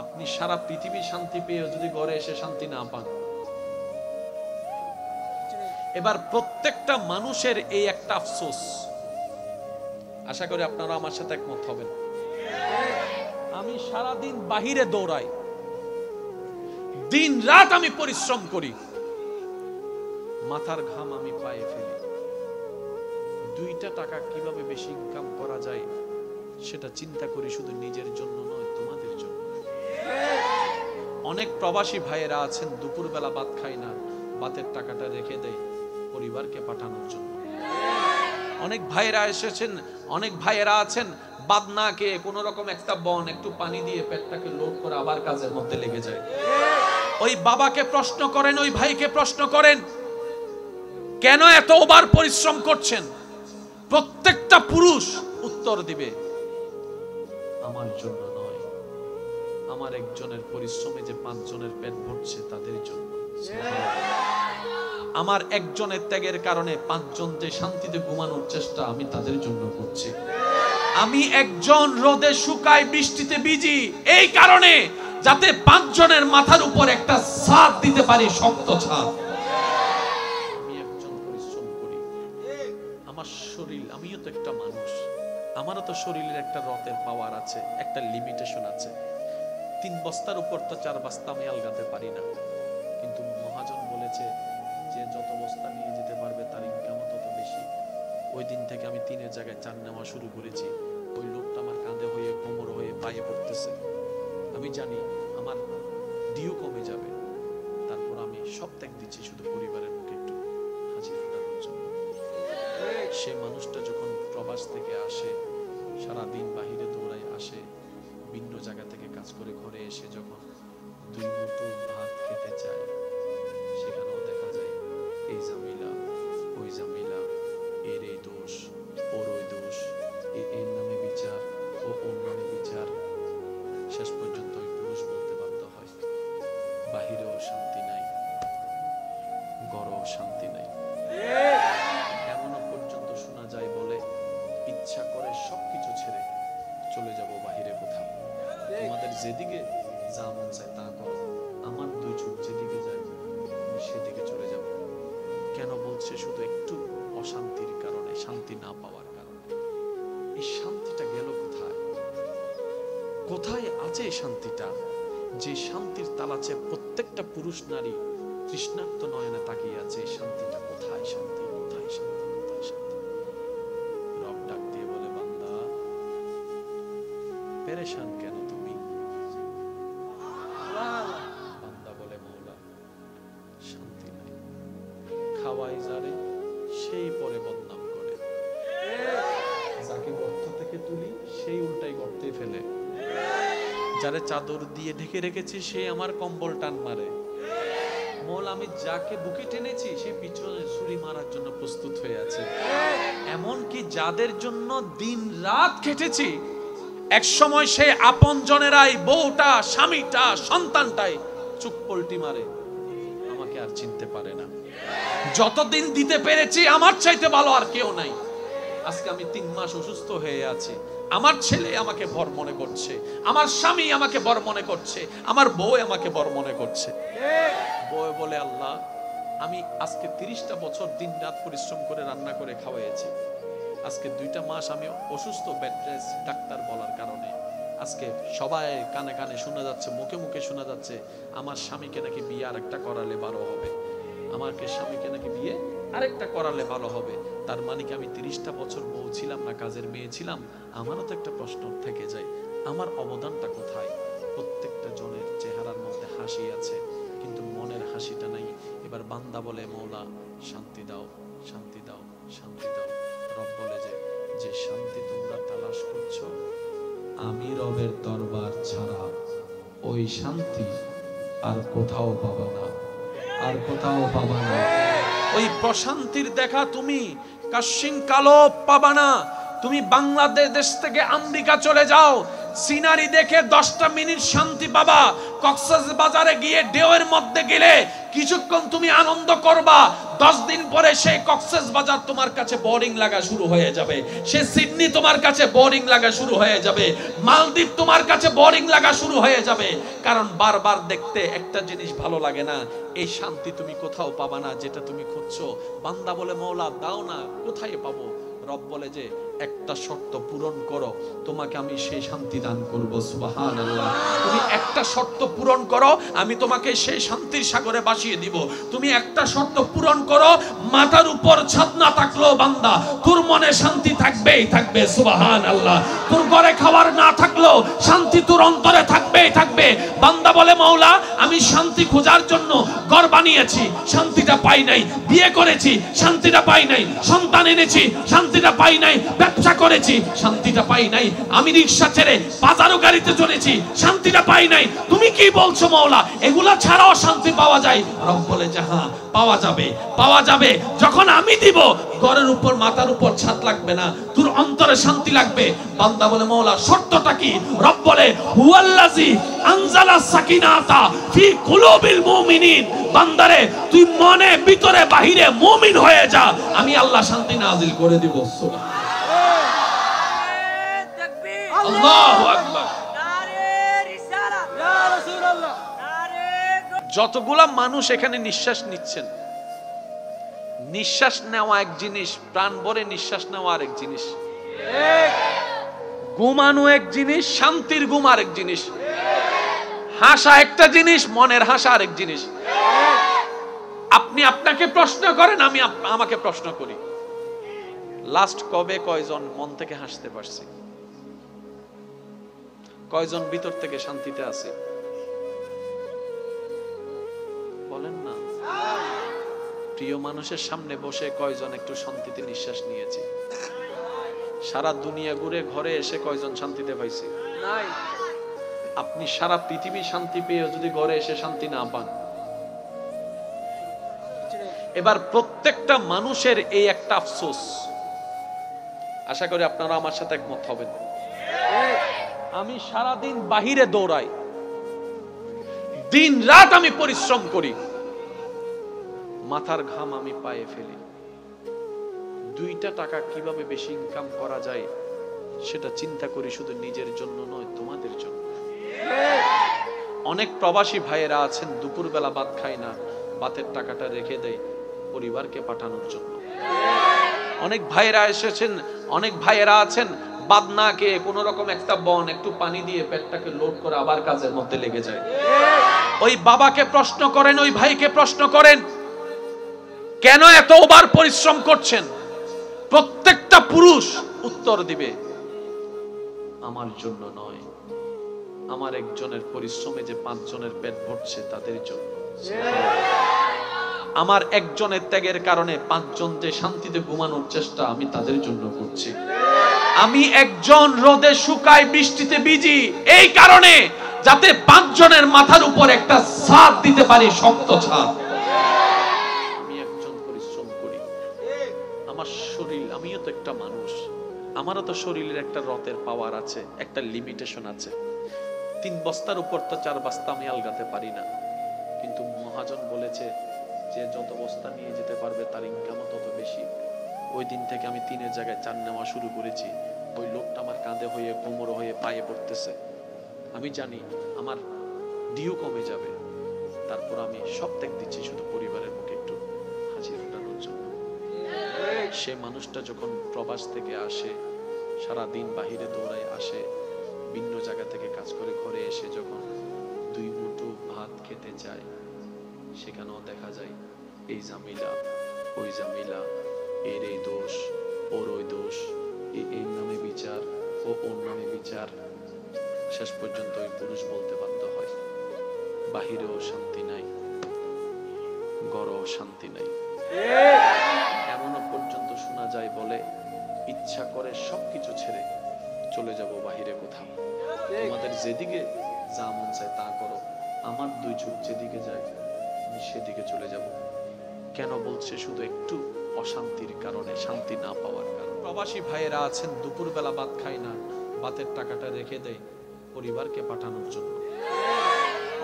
আপনি সারা পৃথিবী শান্তি পেয়ে যদি ঘরে এসে শান্তি না পান, এবার প্রত্যেকটা মানুষের এই একটা আফসোস, আশা করি আপনারা আমার সাথে একমত হবেন। আমি সারাদিন বাহিরে দৌড়াই, দিন রাত আমি পরিশ্রম করি, মাথার ঘাম আমি পায়ে ফেলি, 2টা টাকা কিভাবে বেশি ইনকাম করা যায় সেটা চিন্তা করি, শুধু নিজের জন্য নয়, তোমাদের জন্য। অনেক প্রবাসী ভাইয়েরা আছেন, দুপুরবেলা ভাত খায় না, ভাতের টাকাটা রেখে দেয় পরিবারকে পাঠানোর জন্য। অনেক ভাইয়েরা এসেছেন, অনেক ভাইয়েরা আছেন, বাদ না খেয়ে কোন রকম একটা বন, একটু পানি দিয়ে পেটটাকে লোড করে আবার কাজের মধ্যে লেগে যায়। ওই বাবাকে প্রশ্ন করেন, ওই ভাইকে প্রশ্ন করেন, কেন এত ওভার পরিশ্রম করছেন? প্রত্যেকটা পুরুষ উত্তর দিবে, আমার জন্য নয়, আমার একজনের পরিশ্রমে যে 5 জনের পেট ভরছে তাদের জন্য। আমার একজনের ত্যাগের কারণে 5 জন যে শান্তিতে ঘুমানোর চেষ্টা, আমি তাদের জন্য করছি। আমি একজন রোদে শুকাই, বৃষ্টিতে ভিজি, এই কারণে যাতে 5 জনের মাথার উপর একটা ছাদ দিতে পারি, শক্ত ছাদ। আমি একজন পরিশ্রম করি, আমার শরীর, আমিও তো একটা মানুষ, আমারও তো শরীরের একটা রথের পাওয়ার আছে, একটা লিমিটেশন আছে। 3 বস্তার উপর তো 4 বস্তা আমি আলগাতে পারি না, কিন্তু মহাজন বলেছে যে যত বস্তা নিয়ে যেতে পারবে তার ইনকামও তত বেশি। ওই দিন থেকে আমি 3-এর জায়গায় 4 নেওয়া শুরু করেছি। ওই লোকটা আমার কাঁধে হয়ে, কোমর হয়ে, পায়ে পড়তেছে, আমি জানি আমার ডিউ কমে যাবে, তারপর আমি সব ত্যাগ দিচ্ছি শুধু পরিবারের মুখে একটু হাসি ফোটানোর জন্য। সে মানুষটা যখন প্রবাস থেকে আসে, সারাদিন বাহিরে দৌড়ায় আসে, ভিন্ন জায়গা থেকে কাজ করে ঘরে এসে যখন 2 মুঠো ভাত খেতে চায়, সেখানেও দেখা যায় এই ঝামেলা, ওই ঝামেলা, এর এই দোষ, ওর ওই দোষ, এর নামে বিচার, যেদিকে যা মন চায় তা করো, আমার দুই চোখ যেদিকে যায় আমি সেদিকে চলে যাব। কেন বলছে? শুধু একটু অশান্তির কারণে, শান্তি না পাওয়ার কারণে। এই শান্তিটা গেল কোথায়? কোথায় আছে এই শান্তিটা? যে শান্তির তালাচে প্রত্যেকটা পুরুষ নারী তৃষ্ণার্ত নয়নে তাকিয়ে আছে। শান্তিটা কোথায়? শান্তি কোথায়? শান্তি কোথায়? শান্তি। রব ডাক দিয়ে বলে, বান্দা পেরেশান কেন তুমি? বান্দা বলে, মওলা শান্তি নাই। খাওয়াই যারে সেই পরে বদনাম করে, যাকে গর্ত থেকে তুলি সেই উল্টাই গর্তে ফেলে, যারে চাদর দিয়ে ঢেকে রেখেছি সে আমার কম্বল টান মারে। মওলা আমি যাকে বুকে টেনেছি সে পিছনে ছুরি মারার জন্য প্রস্তুত হয়ে আছে। এমন কি যাদের জন্য দিন রাত খেটেছি, এক সময় সে আপন জনেরাই, বউটা, স্বামীটা, সন্তানটাই চুপ পল্টি মারে, আমাকে আর চিনতে পারে না। যতদিন দিতে পেরেছি আমার চাইতে ভালো আর কেউ নাই। আজকে আমি 3 মাস অসুস্থ হয়ে আছি, আমার ছেলে আমাকে বর মনে করছে, আমার স্বামী আমাকে বর মনে করছে, আমার বউ আমাকে বর মনে করছে। বউ বলে, আল্লাহ আমি আজকে 30টা বছর দিন রাত পরিশ্রম করে রান্না করে খাওয়াইছি, আজকে 2টা মাস আমি অসুস্থ, বেড রেস্ট, ডাক্তার বলার কারণে আজকে সবাই কানে কানে শোনা যাচ্ছে, মুখে মুখে শোনা যাচ্ছে আমার স্বামীকে নাকি বিয়ে আরেকটা করালে ভালো হবে, আমাকে স্বামীকে নাকি বিয়ে আরেকটা করালে ভালো হবে। তার মানে কি আমি 30টা বছর বউ ছিলাম না, কাজের মেয়ে ছিলাম? আমারও তো একটা প্রশ্ন থেকে যায়, আমার অবদানটা কোথায়? প্রত্যেকটা জনের চেহারার মধ্যে হাসি আছে কিন্তু মনের হাসিটা নাই। এবার বান্দা বলে, মওলা শান্তি দাও, শান্তি দাও, শান্তি দাও। রব বলে যে শান্তি তোমরা তালাশ করছো, আমি রবের দরবার ছাড়া ওই শান্তি আর কোথাও পাবা না, আর কোথাও পাবা না। ওই প্রশান্তির দেখা তুমি কাশিম কালো পাবা না। তুমি বাংলাদেশ থেকে আমেরিকা চলে যাও, সিনারি দেখে 10টা মিনিট শান্তি পাবা। কক্সবাজারে গিয়ে ঢেউয়ের মধ্যে গেলে কিছুক্ষণ তুমি আনন্দ করবা, 10 দিন পরে সেই কক্সবাজার তোমার কাছে বোরিং লাগা শুরু হয়ে যাবে, সে সিডনি তোমার কাছে বোরিং লাগা শুরু হয়ে যাবে, মালদ্বীপ তোমার কাছে বোরিং লাগা শুরু হয়ে যাবে। কারণ বারবার দেখতে একটা জিনিস ভালো লাগে না। এই শান্তি তুমি কোথাও পাবা না যেটা তুমি খুঁজছো। বান্দা বলে, মওলা দাও না, কোথায় পাবো? রব বলে যে একটা শর্ত পূরণ করো, তোমাকে আমি সেই শান্তি দান করব। সুবহানাল্লাহ। তুমি একটা শর্ত পূরণ করো, আমি তোমাকে সেই শান্তির সাগরে ভাসিয়ে দিব। তুমি একটা শর্ত পূরণ করো, মাথার উপর ছাদ না থাকলেও বান্দা তোর মনে শান্তি থাকবেই থাকবে। সুবহানাল্লাহ। তোর ঘরে খাবার না থাকলেও শান্তি তোর অন্তরে থাকবেই থাকবে। বান্দা বলে, মওলা আমি শান্তি খোঁজার জন্য ঘর বানিয়েছি, শান্তিটা পাই নাই, বিয়ে করেছি, শান্তিটা পাই নাই, সন্তান এনেছি, শান্তিটা পাই নাই, ব্যবসা করেছি, শান্তিটা পাই নাই, আমি রিকশা ছেড়ে বাজারও গাড়িতে চলেছি, শান্তিটা পাই নাই। তুমি কি বলছো মওলা, এগুলা ছাড়াও শান্তি পাওয়া যায়? রব বলে যে হ্যাঁ পাওয়া যাবে, পাওয়া যাবে। যখন আমি দিব, ঘরের উপর মাথার উপর ছাদ লাগবে না, তোর অন্তরে শান্তি লাগবে। বান্দা বলে, মওলা শর্তটা কি? রব বলে, হুয়াল্লাযী আনজালাস সাকিনাতা ফি কুলুবিল মুমিনিন। বান্দারে তুই মনে ভিতরে বাহিরে মুমিন হয়ে যা, আমি আল্লাহ শান্তি নাজিল করে দিব। আল্লাহু আকবার। যতগুলা মানুষ এখানে নিঃশ্বাস নিচ্ছেন, নিঃশ্বাস নেওয়া এক জিনিস, প্রাণ ভরে নিঃশ্বাস নেওয়া আরেক জিনিস, ঘুমানো এক জিনিস, শান্তির ঘুম আরেক জিনিস, হাসা একটা জিনিস, মনের হাসা আরেক জিনিস। আপনি আপনাকে প্রশ্ন করেন, আমি আমাকে প্রশ্ন করি, লাস্ট কবে কয়জন মন থেকে হাসতে পারছি? কয়জন ভিতর থেকে শান্তিতে আছে? বলেন না। প্রিয় মানুষের সামনে বসে কয়জন একটু শান্তিতে নিঃশ্বাস নিয়েছি? সারা দুনিয়া ঘুরে ঘরে এসে কয়জন শান্তিতে পাইছে? নাই। আপনি সারা পৃথিবী শান্তি পেয়ে যদি ঘরে এসে শান্তি না পান, এবার প্রত্যেকটা মানুষের এই একটা আফসোস, আশা করি আপনারা আমার সাথে একমত হবেন। আমি সারাদিন বাহিরে দৌড়াই, দিন রাত আমি পরিশ্রম করি, মাথার ঘাম আমি পায়ে ফেলি, 2টা টাকা কিভাবে বেশি ইনকাম করা যায় সেটা চিন্তা করি, শুধু নিজের জন্য নয়, তোমাদের জন্য। অনেক প্রবাসী ভাইয়েরা আছেন দুপুরবেলা ভাত খায় না, ভাতের টাকাটা রেখে দেয় পরিবারকে পাঠানোর জন্য। অনেক ভাইয়েরা এসেছেন, অনেক ভাইয়েরা আছেন ভাত না খেয়ে কোনো রকম একটা বন একটু পানি দিয়ে পেটটাকে লোড করে আবার কাজের মধ্যে লেগে যায়। ওই বাবাকে প্রশ্ন করেন, ওই ভাইকে প্রশ্ন করেন, কেন এত ওভার পরিশ্রম করছেন? প্রত্যেকটা পুরুষ উত্তর দিবে, আমার জন্য নয়, আমার একজনের পরিশ্রমে যে 5 জনের পেট ভরছে তাদের জন্য। আমার একজনের ত্যাগের কারণে 5 জন যে শান্তিতে ঘুমানোর চেষ্টা আমি তাদের জন্য করছি। আমি একজন রোদে শুকাই বৃষ্টিতে ভিজি এই কারণে, যাতে 5 জনের মাথার উপর একটা ছাদ দিতে পারি, শক্ত ছাদ। আমি একজন পরিশ্রম করি, আমার শরীর, আমিও তো একটা মানুষ, আমারও তো শরীরের একটা রতের পাওয়ার আছে, একটা লিমিটেশন আছে। 3 বস্তার উপর তো 4 বস্তা আমি আলগাতে পারি না। কিন্তু মহাজন বলেছে যে যত বস্তা নিয়ে যেতে পারবে তার ইনকামও তত বেশি। ওই দিন থেকে আমি 3-এর জায়গায় 4 নেওয়া শুরু করেছি। ওই লোকটা আমার কাঁধে হয়ে, কোমর হয়ে, পায়ে পড়তেছে। আমি জানি আমার ডিউ কমে যাবে, তারপর আমি সব ত্যাগ দিচ্ছি শুধু পরিবারের মুখে একটু হাসি ফোটানোর জন্য। সে মানুষটা যখন প্রবাস থেকে আসে, সারা দিন বাহিরে দৌড়ায় আসে, ভিন্ন জায়গা থেকে কাজ করে ঘরে এসে যখন 2 মুঠো ভাত খেতে চায়, সেখানেও দেখা যায় এই জামিলা, ওই জামিলা, এর এই দোষ, ওর ওই দোষ, এই নামে বিচার, ও ওর নামে বিচার। শেষ পর্যন্ত ওই পুরুষ বলতে বাধ্য হয়, বাহিরেও শান্তি নাই, ঘরেও শান্তি নাই। এমনও পর্যন্ত শোনা যায় বলে, ইচ্ছা করে সবকিছু ছেড়ে চলে যাব বাহিরে কোথাও, তোমাদের যেদিকে যা মন চায় তা করো, আমার 2 চোখ যেদিকে যায় আমি সেদিকে চলে যাব। কেন বলছে? শুধু একটু অশান্তির কারণে, শান্তি না পাওয়ার কারণে। প্রবাসী ভাইয়েরা আছেন দুপুরবেলা ভাত খায় না, ভাতের টাকাটা রেখে দেয় পরিবারকে পাঠানোর জন্য।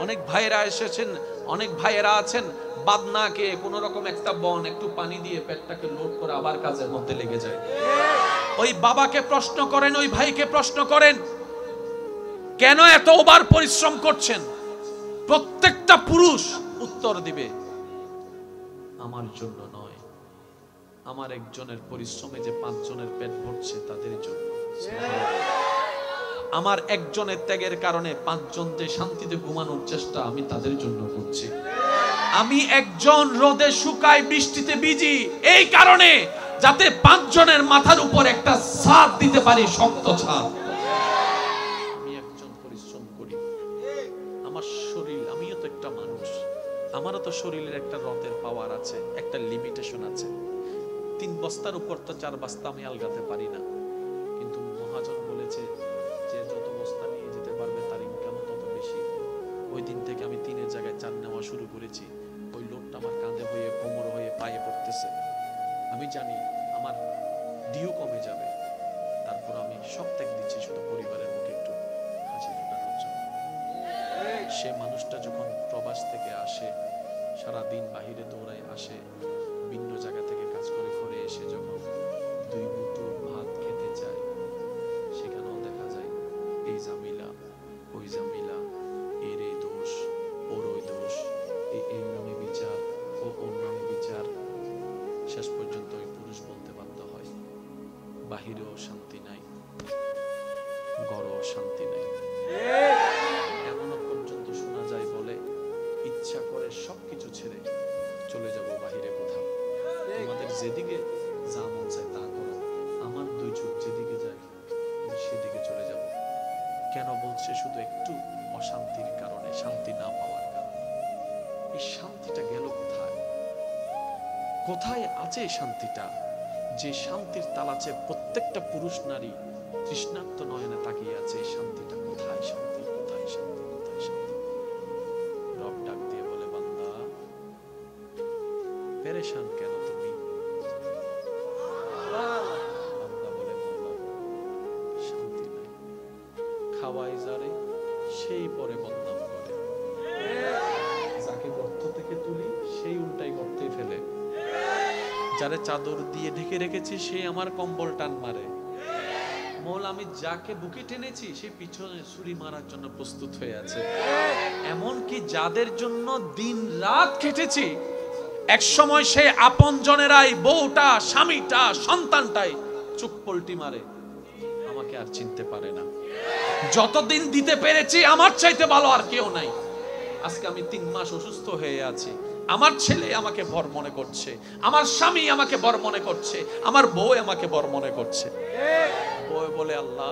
অনেক ভাইয়েরা এসেছেন, অনেক ভাইয়েরা আছেন ভাত না খেয়ে কোনো রকম একটা বন একটু পানি দিয়ে পেটটাকে লোড করে আবার কাজের মধ্যে লেগে যায়। ওই বাবাকে প্রশ্ন করেন, ওই ভাইকে প্রশ্ন করেন, কেন এত ওভার পরিশ্রম করছেন? প্রত্যেকটা পুরুষ উত্তর দিবে, আমার জন্য নয়, আমার একজনের পরিশ্রমে যে 5 জনের পেট ভরছে তাদের জন্য। আমার একজনের ত্যাগের কারণে 5 জন যে শান্তিতে ঘুমানোর চেষ্টা আমি তাদের জন্য করছি। আমি একজন রোদে শুকাই বৃষ্টিতে ভিজি এই কারণে, যাতে 5 জনের মাথার উপর একটা ছাদ দিতে পারি, শক্ত ছাদ। আমি একজন পরিশ্রম করি, আমার শরীর, আমিও তো একটা মানুষ, আমারও তো শরীরের একটা রতের পাওয়ার আছে, একটা লিমিটেশন আছে। 3 বস্তার উপর তো 4 বস্তা আমি আলগাতে পারি না। কিন্তু মহাজন বলেছে যে যত বস্তা নিয়ে যেতে পারবে তার ইনকামও তত বেশি। ওই দিন থেকে আমি 3-এর জায়গায় 4 নেওয়া শুরু করেছি। ওই লোকটা আমার কাঁধে হয়ে, কোমর হয়ে, পায়ে পড়তেছে। আমি জানি আমার ডিউ কমে যাবে, তারপর আমি সব ত্যাগ দিচ্ছি শুধু পরিবারের মুখে একটু হাসি ফোটানোর জন্য। সে মানুষটা যখন প্রবাস থেকে আসে, সারা দিন বাহিরে দৌড়ায় আসে, ভিন্ন জায়গা থেকে কাজ করে ঘরে এসে যখন 2 মুঠো ভাত খেতে চায়, সেখানেও দেখা যায় এই জামিলা, ওই জামিলা, এর এই দোষ, ওর ওই দোষ, এই নামে বিচার, ও ওর নামে বিচার। শেষ পর্যন্ত ওই পুরুষ বলতে বাধ্য হয়, বাহিরেও শান্তি নাই, ঘরেও শান্তি নাই। এমনও পর্যন্ত শোনা যায় বলে, ইচ্ছা করে সবকিছু ছেড়ে চলে যাব বাহিরে কোথাও, তোমাদের যেদিকে যা মন চায় তা করো, আমার 2 চোখ যেদিকে যায় আমি সেদিকে চলে যাব। কেন বলছে? শুধু একটু অশান্তির কারণে, শান্তি না পাওয়ার কারণে। এই শান্তিটা গেল কোথায়? কোথায় আছে এই শান্তিটা? যে শান্তির তালাচে প্রত্যেকটা পুরুষ নারী তৃষ্ণার্ত নয়নে তাকিয়ে আছে, এই শান্তিটা কোথায়? শান্তি কোথায়? শান্তি কোথায়? শান্তি। রব ডাক দিয়ে বলে, বান্দা পেরেশান কেন তুমি? বান্দা বলে, মওলা শান্তি নাই, খাওয়াই যারে সেই পরে বদনাম করে, যাকে গর্ত থেকে তুলি সেই উল্টাই গর্তে ফেলে, যারে চাদর দিয়ে ঢেকে রেখেছি সে আমার কম্বল টান মারে, মৌলা আমি যাকে বুকে টেনেছি সে পিছনে ছুরি মারার জন্য প্রস্তুত হয়ে আছে। এমন কি যাদের জন্য দিন রাত খেটেছি, এক সময় সে আপন জনেরাই, বউটা, স্বামীটা, সন্তানটাই চোখ পল্টি মারে, আমাকে আর চিনতে পারে না। যতদিন দিতে পেরেছি আমার চাইতে ভালো আর কেউ নাই। আজকে আমি 3 মাস অসুস্থ হয়ে আছি, আমার ছেলে আমাকে বর মনে করছে, আমার স্বামী আমাকে বর মনে করছে, আমার বউ আমাকে বর মনে করছে। বউ বলে আল্লাহ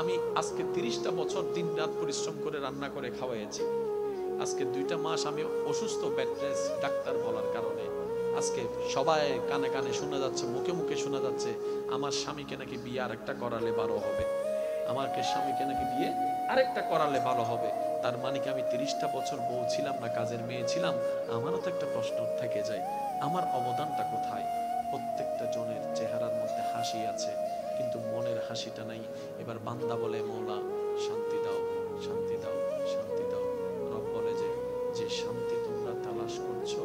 আমি আজকে 30টা বছর দিন রাত পরিশ্রম করে রান্না করে খাওয়াইছি, আজকে 2টা মাস আমি অসুস্থ, বেড রেস্ট, ডাক্তার বলার কারণে আজকে সবাই কানে কানে শোনা যাচ্ছে, মুখে মুখে শোনা যাচ্ছে আমার স্বামীকে নাকি বিয়ে আরেকটা করালে ভালো হবে, আমাকে স্বামীকে নাকি বিয়ে আরেকটা করালে ভালো হবে। তার মানে কি আমি 30টা বছর বউ ছিলাম না কাজের মেয়ে ছিলাম? আমারও তো একটা প্রশ্ন থেকে যায়, আমার অবদানটা কোথায়? প্রত্যেকটা জনের চেহারার মধ্যে হাসি আছে কিন্তু মনের হাসিটা নাই। এবার বান্দা বলে মওলা শান্তি দাও, শান্তি দাও, শান্তি দাও। রব বলে যে শান্তি তোমরা তালাশ করছো,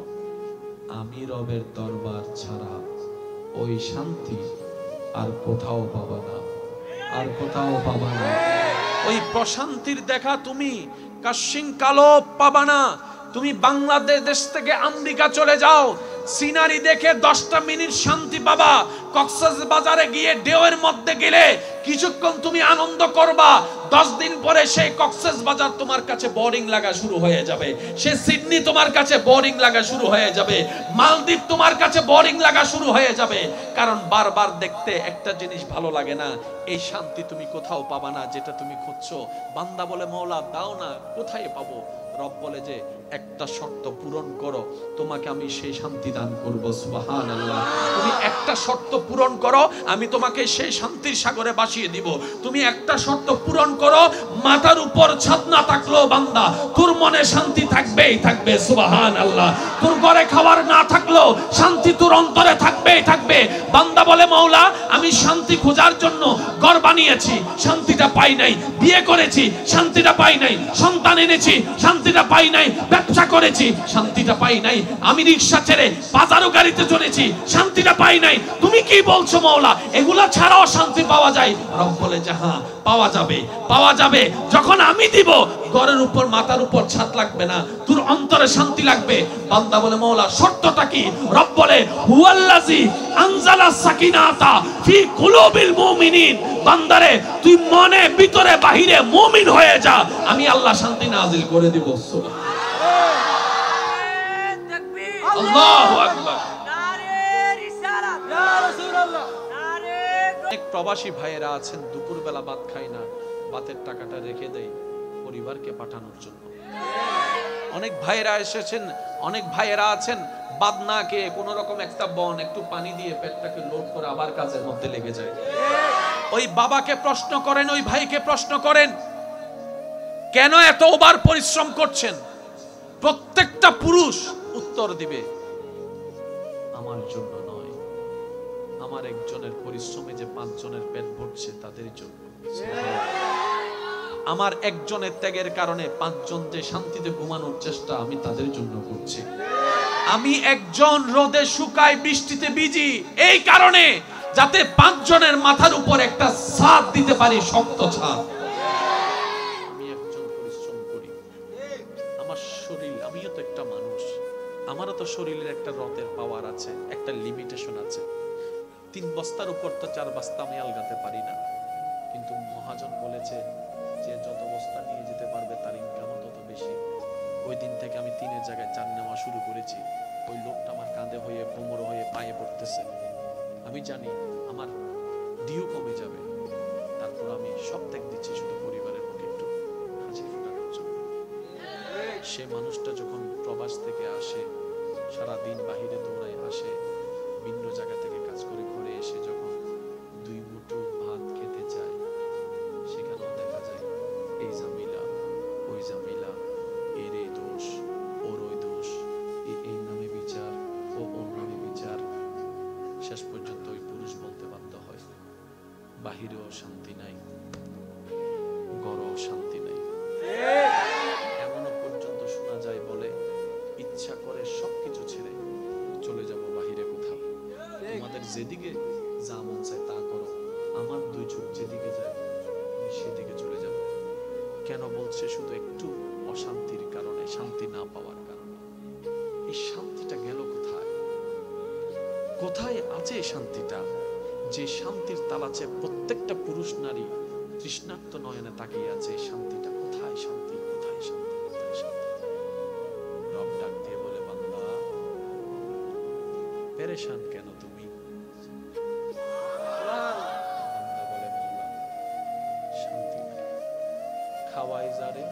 আমি রবের দরবার ছাড়া ওই শান্তি আর কোথাও পাবা না, আর কোথাও পাবা না। ওই প্রশান্তির দেখা তুমি কাশিং কালো পাবা না। তুমি বাংলাদেশ থেকে আমেরিকা চলে যাও, সিনারি দেখে 10টা মিনিট শান্তি পাবা। কক্সবাজারে গিয়ে ঢেউয়ের মধ্যে গেলে কিছুক্ষণ তুমি আনন্দ করবা, 10 দিন পরে সেই কক্সবাজার তোমার কাছে বোরিং লাগা শুরু হয়ে যাবে, সে সিডনি তোমার কাছে বোরিং লাগা শুরু হয়ে যাবে, মালদ্বীপ তোমার কাছে বোরিং লাগা শুরু হয়ে যাবে। কারণ বারবার দেখতে একটা জিনিস ভালো লাগে না। এই শান্তি তুমি কোথাও পাবা না যেটা তুমি খুঁজছো। বান্দা বলে মওলা দাও না, কোথায় পাবো? রব বলে যে একটা শর্ত পূরণ করো, তোমাকে আমি সেই শান্তি দান করব। সুবহানাল্লাহ। তুমি একটা শর্ত পূরণ করো, আমি তোমাকে সেই শান্তির সাগরে ভাসিয়ে দিব। তুমি একটা শর্ত পূরণ করো, মাথার উপর ছাদ না থাকলেও বান্দা তোর মনে শান্তি থাকবেই থাকবে। সুবহানাল্লাহ। তোর ঘরে খাবার না থাকলেও শান্তি তোর অন্তরে থাকবেই থাকবে। বান্দা বলে মওলা আমি শান্তি খোঁজার জন্য ঘর বানিয়েছি, শান্তিটা পাই নাই, বিয়ে করেছি, শান্তিটা পাই নাই, সন্তান এনেছি, শান্তিটা পাই নাই, ব্যবসা করেছি, শান্তিটা পাই নাই, আমি রিকশা ছেড়ে বাজারও গাড়িতে চলেছি, শান্তিটা পাই নাই। তুমি কি বলছো মওলা এগুলা ছাড়াও শান্তি পাওয়া যায়? রব বলে যে হ্যাঁ পাওয়া যাবে, পাওয়া যাবে। যখন আমি দিব ঘরের উপর মাথার উপর ছাদ লাগবে না, তোর অন্তরে শান্তি লাগবে। বান্দা বলে মওলা শর্তটা কি? রব বলে হুয়াল্লাযী আনজালা সাকিনাতা ফি কুলুবিল মুমিনিন। বান্দারে তুই মনে ভিতরে বাহিরে মুমিন হয়ে যা, আমি আল্লাহ শান্তি নাজিল করে দিব। আল্লাহু আকবার। অনেক প্রবাসী ভাইয়েরা আছেন দুপুরবেলা ভাত খায় না, ভাতের টাকাটা রেখে দেয় পরিবারকে পাঠানোর জন্য। অনেক ভাইয়েরা এসেছেন, অনেক ভাইয়েরা আছেন ভাত না খেয়ে কোন রকম একটা বন একটু পানি দিয়ে পেটটাকে লোড করে আবার কাজের মধ্যে লেগে যায়। ওই বাবাকে প্রশ্ন করেন, ওই ভাইকে প্রশ্ন করেন কেন এত ওভার পরিশ্রম করছেন? প্রত্যেকটা পুরুষ উত্তর দিবে আমার জন্য নয়, আমার একজনের পরিশ্রমে যে 5 জনের পেট ভরছে তাদের জন্য। আমার একজনের ত্যাগের কারণে 5 জন যে শান্তিতে ঘুমানোর চেষ্টা আমি তাদের জন্য করছি। আমি একজন রোদে শুকাই বৃষ্টিতে ভিজি এই কারণে যাতে 5 জনের মাথার উপর একটা ছাদ দিতে পারি, শক্ত ছাদ। আমি একজন পরিশ্রম করি, আমার শরীর, আমিও তো একটা মানুষ, আমারও তো শরীরের একটা রথের পাওয়ার আছে, একটা লিমিটেশন আছে। 3 বস্তার উপর তো 4 বস্তা আমি আলগাতে পারি না। কিন্তু মহাজন বলেছে যে যত বস্তা নিয়ে যেতে পারবে তার ইনকাম তত বেশি। ওই দিন থেকে আমি 3-এর জায়গায় 4 নেওয়া শুরু করেছি। ওই লোকটা আমার কাঁধে হয়ে, কোমর হয়ে, পায়ে পড়তেছে। আমি জানি আমার ডিউ কমে যাবে, তারপর আমি সব ত্যাগ দিচ্ছি শুধু পরিবারের মুখে একটু হাসি ফোটানোর জন্য। সে মানুষটা যখন প্রবাস থেকে আসে, সারাদিন বাহিরে দৌড়ায় আসে, ভিন্ন জায়গা থেকে কাজ করে ঘরে এসে যখন 2 মুঠো ভাত খেতে চায়, সেখানেও দেখা যায় এই জামিলা, ওই জামিলা, এর এই দোষ, ওর ওই দোষ, এই নামে বিচার, ও ওর নামে বিচার। শেষ পর্যন্ত ওই পুরুষ বলতে বাধ্য হয় বাহিরেও শান্তি নাই, ঘরেও শান্তি নাই। এমনও পর্যন্ত শোনা যায় বলে ইচ্ছা করে সবকিছু ছেড়ে চলে যাব বাহিরে কোথাও, তোমাদের যেদিকে যা মন চায় তা করো, আমার 2 চোখ যেদিকে কেন বলছে? শুধু একটু অশান্তির কারণে, শান্তি না পাওয়ার কারণে। এই শান্তিটা গেল কোথায়? কোথায় আছে শান্তিটা? যে শান্তির তালাচে প্রত্যেকটা পুরুষ নারী তৃষ্ণার্ত নয়নে তাকিয়ে আছে। শান্তিটা কোথায়? শান্তি কোথায়? শান্তি কোথায়? শান্তি। রব ডাক দিয়ে বলে, বান্দা পেরেশান কেন তুমি? বান্দা বলে, মওলা শান্তি নাই। খাওয়াই যারে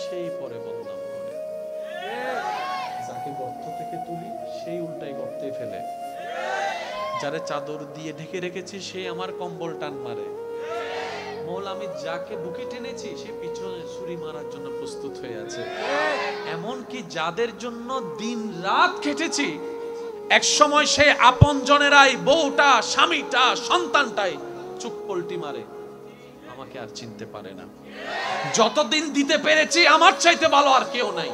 সেই পরে বদনাম করে, যাকে গর্ত থেকে তুলি সেই উল্টাই গর্তে ফেলে, যারে চাদর দিয়ে ঢেকে রেখেছি সে আমার কম্বল টান মারে। মওলা আমি যাকে বুকে টেনেছি সে পিছনে ছুরি মারার জন্য প্রস্তুত হয়ে আছে। এমন কি যাদের জন্য দিন রাত খেটেছি, এক সময় সে আপন জনেরাই, বউটা, স্বামীটা, সন্তানটাই চুপ পল্টি মারে, আমাকে আর চিনতে পারে না। যতদিন দিতে পেরেছি আমার চাইতে ভালো আর কেউ নাই।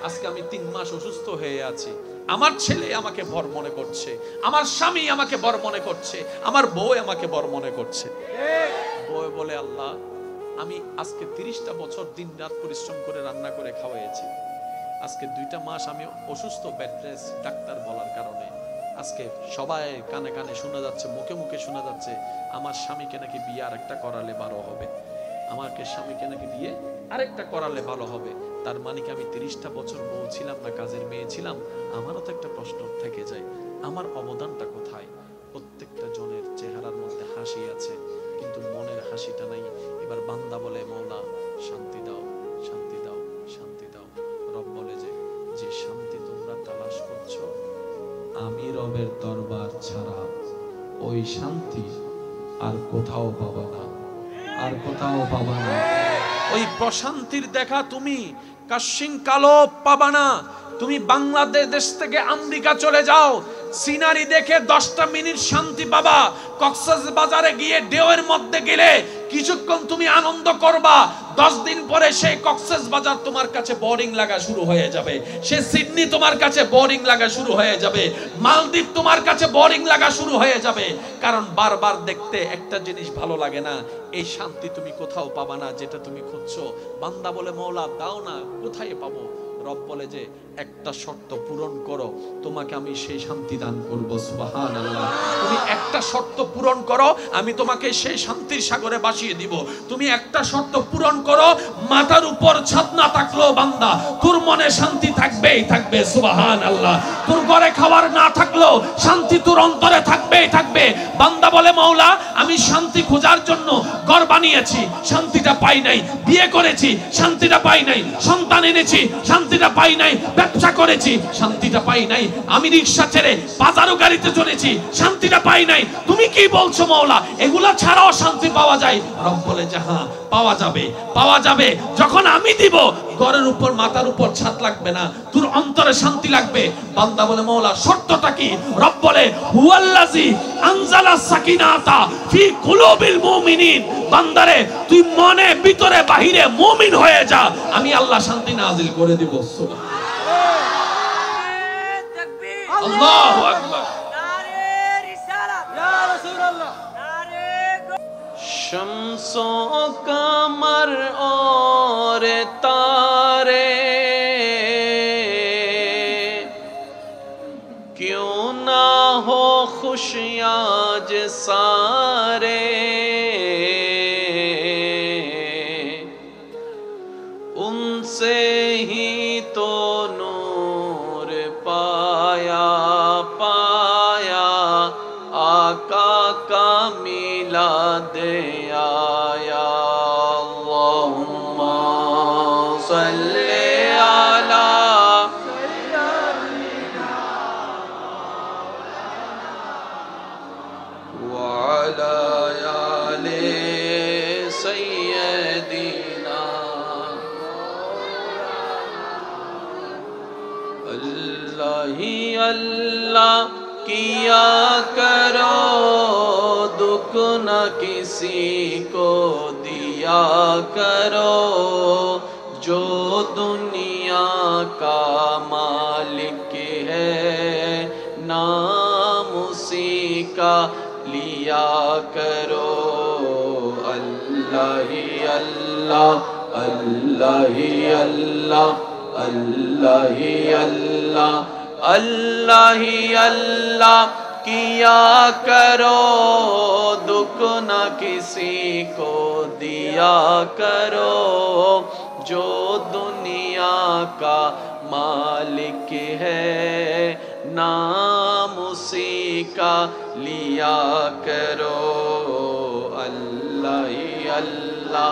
আজকে আমি 3 মাস অসুস্থ হয়ে আছি, আমার ছেলে আমাকে বর মনে করছে, আমার স্বামী আমাকে বর মনে করছে, আমার বউ আমাকে বর মনে করছে। বউ বলে, আল্লাহ আমি আজকে 30টা বছর দিন রাত পরিশ্রম করে রান্না করে খাওয়াইছি, আজকে 2টা মাস আমি অসুস্থ, বেড রেস্ট, ডাক্তার বলার কারণে আজকে সবাই কানে কানে শোনা যাচ্ছে, মুখে মুখে শোনা যাচ্ছে আমার স্বামীকে নাকি বিয়ে আরেকটা করালে ভালো হবে, আমাকে স্বামীকে নাকি বিয়ে আরেকটা করালে ভালো হবে। তার মানে কি আমি 30টা বছর বউ ছিলাম না কাজের মেয়ে ছিলাম? আমারও তো একটা প্রশ্ন থেকে যায়, আমার অবদানটা কোথায়? প্রত্যেকটা জনের চেহারার মধ্যে হাসি আছে কিন্তু মনের হাসিটা নাই। এবার বান্দা বলে, মওলা শান্তি দাও, শান্তি দাও, শান্তি দাও। রব বলে যে, যে শান্তি তোমরা তালাশ করছো আমি রবের দরবার ছাড়া ওই শান্তি আর কোথাও পাবা না, আর কোথাও পাবা না। ওই প্রশান্তির দেখা তুমি কাশিং কালো পাবা না। তুমি বাংলাদেশ থেকে আমেরিকা চলে যাও, সিনারি দেখে 10টা মিনিট শান্তি পাবা। কক্সবাজারে গিয়ে ঢেউয়ের মধ্যে গেলে কিছুক্ষণ তুমি আনন্দ করবা, 10 দিন পরে সেই কক্সবাজার তোমার কাছে বোরিং লাগা শুরু হয়ে যাবে, সে সিডনি তোমার কাছে বোরিং লাগা শুরু হয়ে যাবে, মালদ্বীপ তোমার কাছে বোরিং লাগা শুরু হয়ে যাবে। কারণ বারবার দেখতে একটা জিনিস ভালো লাগে না। এই শান্তি তুমি কোথাও পাবা না যেটা তুমি খুঁজছো। বান্দা বলে, মওলা দাও না, কোথায় পাবো? রব বলে যে, একটা শর্ত পূরণ করো, তোমাকে আমি সেই শান্তি দান করব। সুবহানাল্লাহ। তুমি একটা শর্ত পূরণ করো, আমি তোমাকে সেই শান্তির সাগরে ভাসিয়ে দিব। তুমি একটা শর্ত পূরণ করো, মাথার উপর ছাদ না থাকলেও বান্দা তোর মনে শান্তি থাকবেই থাকবে। সুবহানাল্লাহ। তোর ঘরে খাবার না থাকলেও শান্তি তোর অন্তরে থাকবেই থাকবে। বান্দা বলে, মওলা আমি শান্তি খোঁজার জন্য ঘর বানিয়েছি, শান্তিটা পাই নাই, বিয়ে করেছি, শান্তিটা পাই নাই, সন্তান এনেছি, শান্তিটা পাই নাই, ব্যবসা করেছি, শান্তিটা পাই নাই, আমি রিকশা ছেড়ে বাজারও গাড়িতে চলেছি, শান্তিটা পাই নাই। তুমি কি বলছো মওলা, এগুলা ছাড়াও শান্তি পাওয়া যায়? রব বলে যে, হ্যাঁ পাওয়া যাবে, পাওয়া যাবে। যখন আমি দিব, ঘরের উপর মাথার উপর ছাদ লাগবে না, তোর অন্তরে শান্তি লাগবে। বান্দা বলে, মওলা শর্তটা কি? রব বলে, হুয়াল্লাযী আনজালা সাকিনাতা ফি কুলুবিল মুমিনিন। বান্দারে তুই মনে ভিতরে বাহিরে মুমিন হয়ে যা, আমি আল্লাহ শান্তি নাজিল করে দিব। আল্লাহু আকবার। নারে রিসালাত, ইয়া রাসূলুল্লাহ। নারে শমসো কমর और तारे क्यों ना हो खुशियां ज सारे, उनसे ही तो नूर पाया पाया, आका का मिलाद आया। अल्लाहुम्मा सल्ले अला व अला आले सय्यदिना। अल्लाह ही अल्लाह किया करो, दुख न किसी को दिया करो, जो दुनिया का मालिक है नाम उसी का लिया करो। अल्लाह ही अल्लाह अल्लाह ही अल्लाह, अल्लाह ही अल्लाह, अल्लाह ही अल्लाह किया करो, दुख न किसी को दिया करो, जो दुनिया का मालिक है नाम उसी का लिया करो। अल्लाह ही अल्लाह,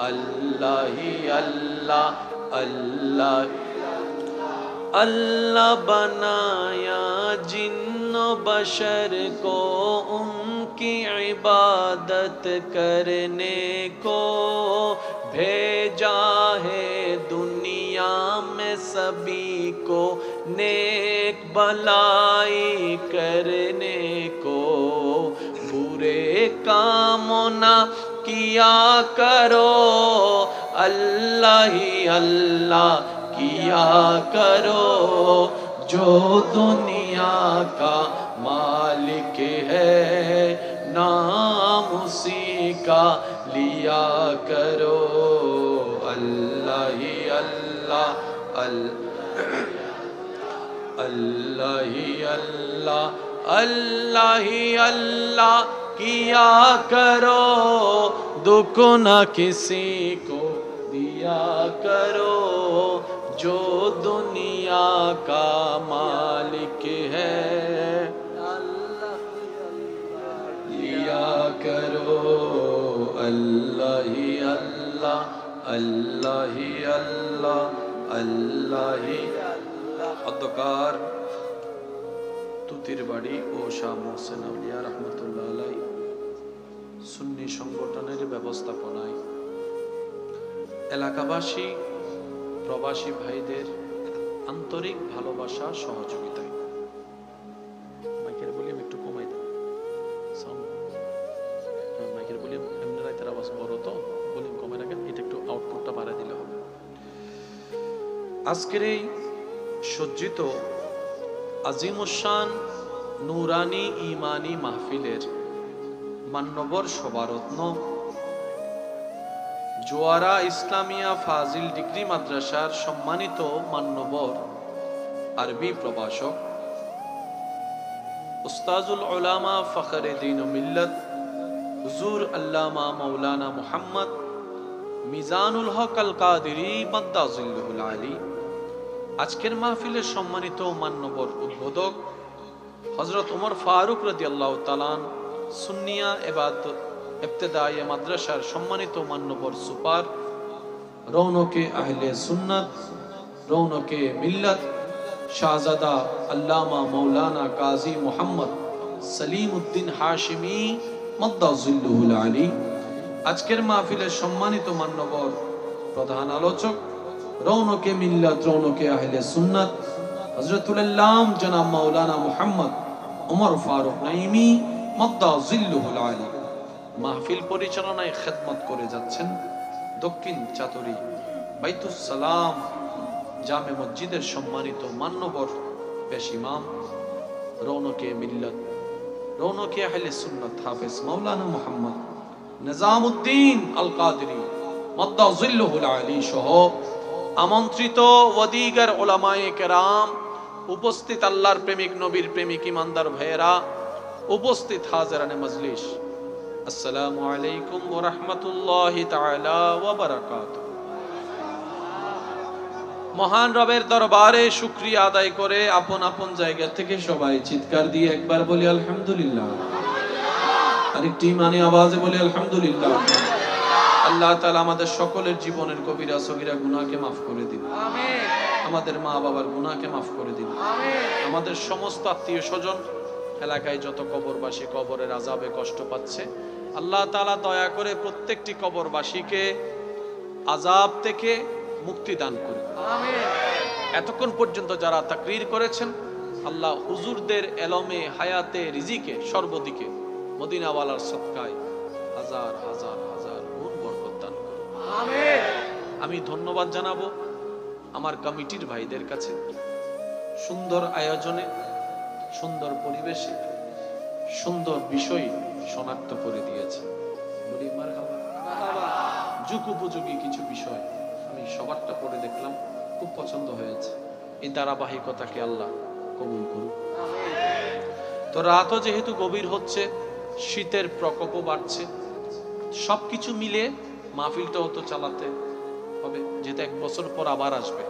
अल्लाह ही अल्लाह, अल्लाह अल्लाह बनाया जिन्नो बशर को उनकी इबादत करने को, भेजा है दुनिया में सभी को नेक भलाई करने को, बुरे कामों ना किया करो, अल्लाह ही अल्लाह किया करो, जो दुनिया का मालिक है नाम उसी का लिया करो। अल्लाह ही अल्लाह, अल्लाह ही अल्लाह, अल्लाह ही अल्लाह किया करो, दुख न किसी को दिया करो, जो दुनिया का मालिक है लिया करो। अल्लाह ही अल्लाह, अल्लाह ही अल्लाह, अल्लाह ही অধ্যকার তুতির বাড়ি ও শাহ মোহসেন আউলিয়া রহমতুল্লাহ আলাইহি সুন্নি সংগঠনের ব্যবস্থাপনায় এলাকাবাসী প্রবাসী ভাইদের আন্তরিক ভালোবাসা সহযোগিতায়, মাইকের ভলিউম একটু কমাই দেন, মাইকের ভলিউম এমনি রাইতের আওয়াজ বড় তো ভলিউম কমাই রাখেন, এটা একটু আউটপুটটা বাড়ায় দিলে হবে। আজকের এই সজ্জিত আজিমুশান নুরানি ইমানি মাহফিলের মান্যবর সভারত্ন জোয়ারা ইসলামিয়া ফাজিল ডিগ্রি মাদ্রাসার সম্মানিত মান্যবর আরবি প্রভাষক উস্তাজুল উলামা ফখরে দ্বীন ও মিল্লত হুজুর আল্লামা মাওলানা মুহাম্মদ মিজানুল হক আল কাদেরী মাদ্দাজিল্লুহুল আলী, আজকের মাহফিলের সম্মানিত মান্যবর উদ্বোধক হযরত ওমর ফারুক রাদিয়াল্লাহু তাআলা সুন্নিয়া ইবতিদাইয়া মাদ্রাসার সম্মানিত মান্যবর সুপার, রৌনকে আহলে সুন্নাত, রৌনকে মিল্লাত শাহজাদা আল্লামা মাওলানা কাজী মুহাম্মদ সলিম উদ্দিন হাশিমি মাদ্দাজিল্লুহুল আলী, আজকের মাহফিলের সম্মানিত মান্যবর প্রধান আলোচক রৌনকে মিল্লাত, রৌনকে আহলে সুন্নাত হযরতুল আল্লাম জনাব মাওলানা মুহাম্মদ ওমর ফারুক নাইমি মাদ্দাজিল্লুহুল আলী, মাহফিল পরিচালনায় খেদমত করে যাচ্ছেন দক্ষিণ চাতুরী বাইতুস সালাম জামে মসজিদের সম্মানিত মান্যবর পেশ ইমাম রৌনকে মিল্লাত, রৌনকে আহলে সুন্নাত হাফেজ মাওলানা মুহাম্মদ নিজামউদ্দিন আল কাদেরী মাদ্দাজিল্লুহুল আলী সহ আমন্ত্রিত ওয়াদিগার উলামায়ে কেরাম, উপস্থিত আল্লাহর প্রেমিক নবীর প্রেমিক ইমানদার ভাইয়েরা, উপস্থিত হাজিরানে মজলিস, আসসালামু আলাইকুম ওয়া রাহমাতুল্লাহি তাআলা ওয়া বারাকাতুহু। মহান রবের দরবারে শুকরিয়া আদায় করে আপন আপন জায়গা থেকে সবাই চিৎকার দিয়ে একবার বলি আলহামদুলিল্লাহ, আরেকটি মানে আওয়াজে বলি আলহামদুলিল্লাহ। আল্লাহ তাআলা আমাদের সকলের জীবনের কবিরা সগীরা গুনাহকে মাফ করে দিন, আমিন। আমাদের মা বাবার গুনাহকে মাফ করে দিন, আমিন। আমাদের সমস্ত আত্মীয় স্বজন এলাকায় যত কবরবাসী কবরের আযাবে কষ্ট পাচ্ছে, আল্লাহ তাআলা দয়া করে প্রত্যেকটি কবরবাসীকে আযাব থেকে মুক্তি দান করুন, আমিন। এতক্ষণ পর্যন্ত যারা তাকরীর করেছেন, আল্লাহ হুজুরদের এলমে হায়াতে রিজিকে সর্বদিকে মদিনাওয়ালার সদকায় হাজার হাজার হাজার গুণ বরকত দান করুন, আমিন। আমি ধন্যবাদ জানাবো আমার কমিটির ভাইদের কাছে, সুন্দর আয়োজনে, সুন্দর পরিবেশে, সুন্দর বিষয় শনাক্ত করে দিয়েছে। যুগ উপযোগী কিছু বিষয় আমি সবারটা পড়ে দেখলাম, খুব পছন্দ হয়েছে। এই ধারাবাহিকতাকে আল্লাহ কবুল করুক। তো রাতও যেহেতু গভীর হচ্ছে, শীতের প্রকোপও বাড়ছে, সবকিছু মিলে মাহফিলটা হতো চালাতে হবে, যেটা 1 বছর পর আবার আসবে,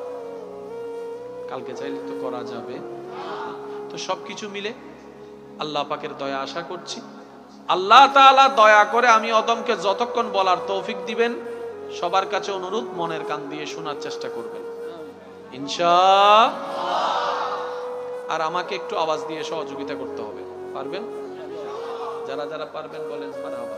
কালকে চাইলে তো করা যাবে। তো সবকিছু মিলে আল্লাহ পাকের দয়া আশা করছি। আল্লাহ তাআলা দয়া করে আমি অদমকে যতক্ষণ বলার তৌফিক দিবেন, সবার কাছে অনুরোধ, মনের কান দিয়ে শোনার চেষ্টা করবেন ইনশাআল্লাহ। আর আমাকে একটু আওয়াজ দিয়ে সহযোগিতা করতে হবে, পারবেন? যারা যারা পারবেন বলেন মারহাবা।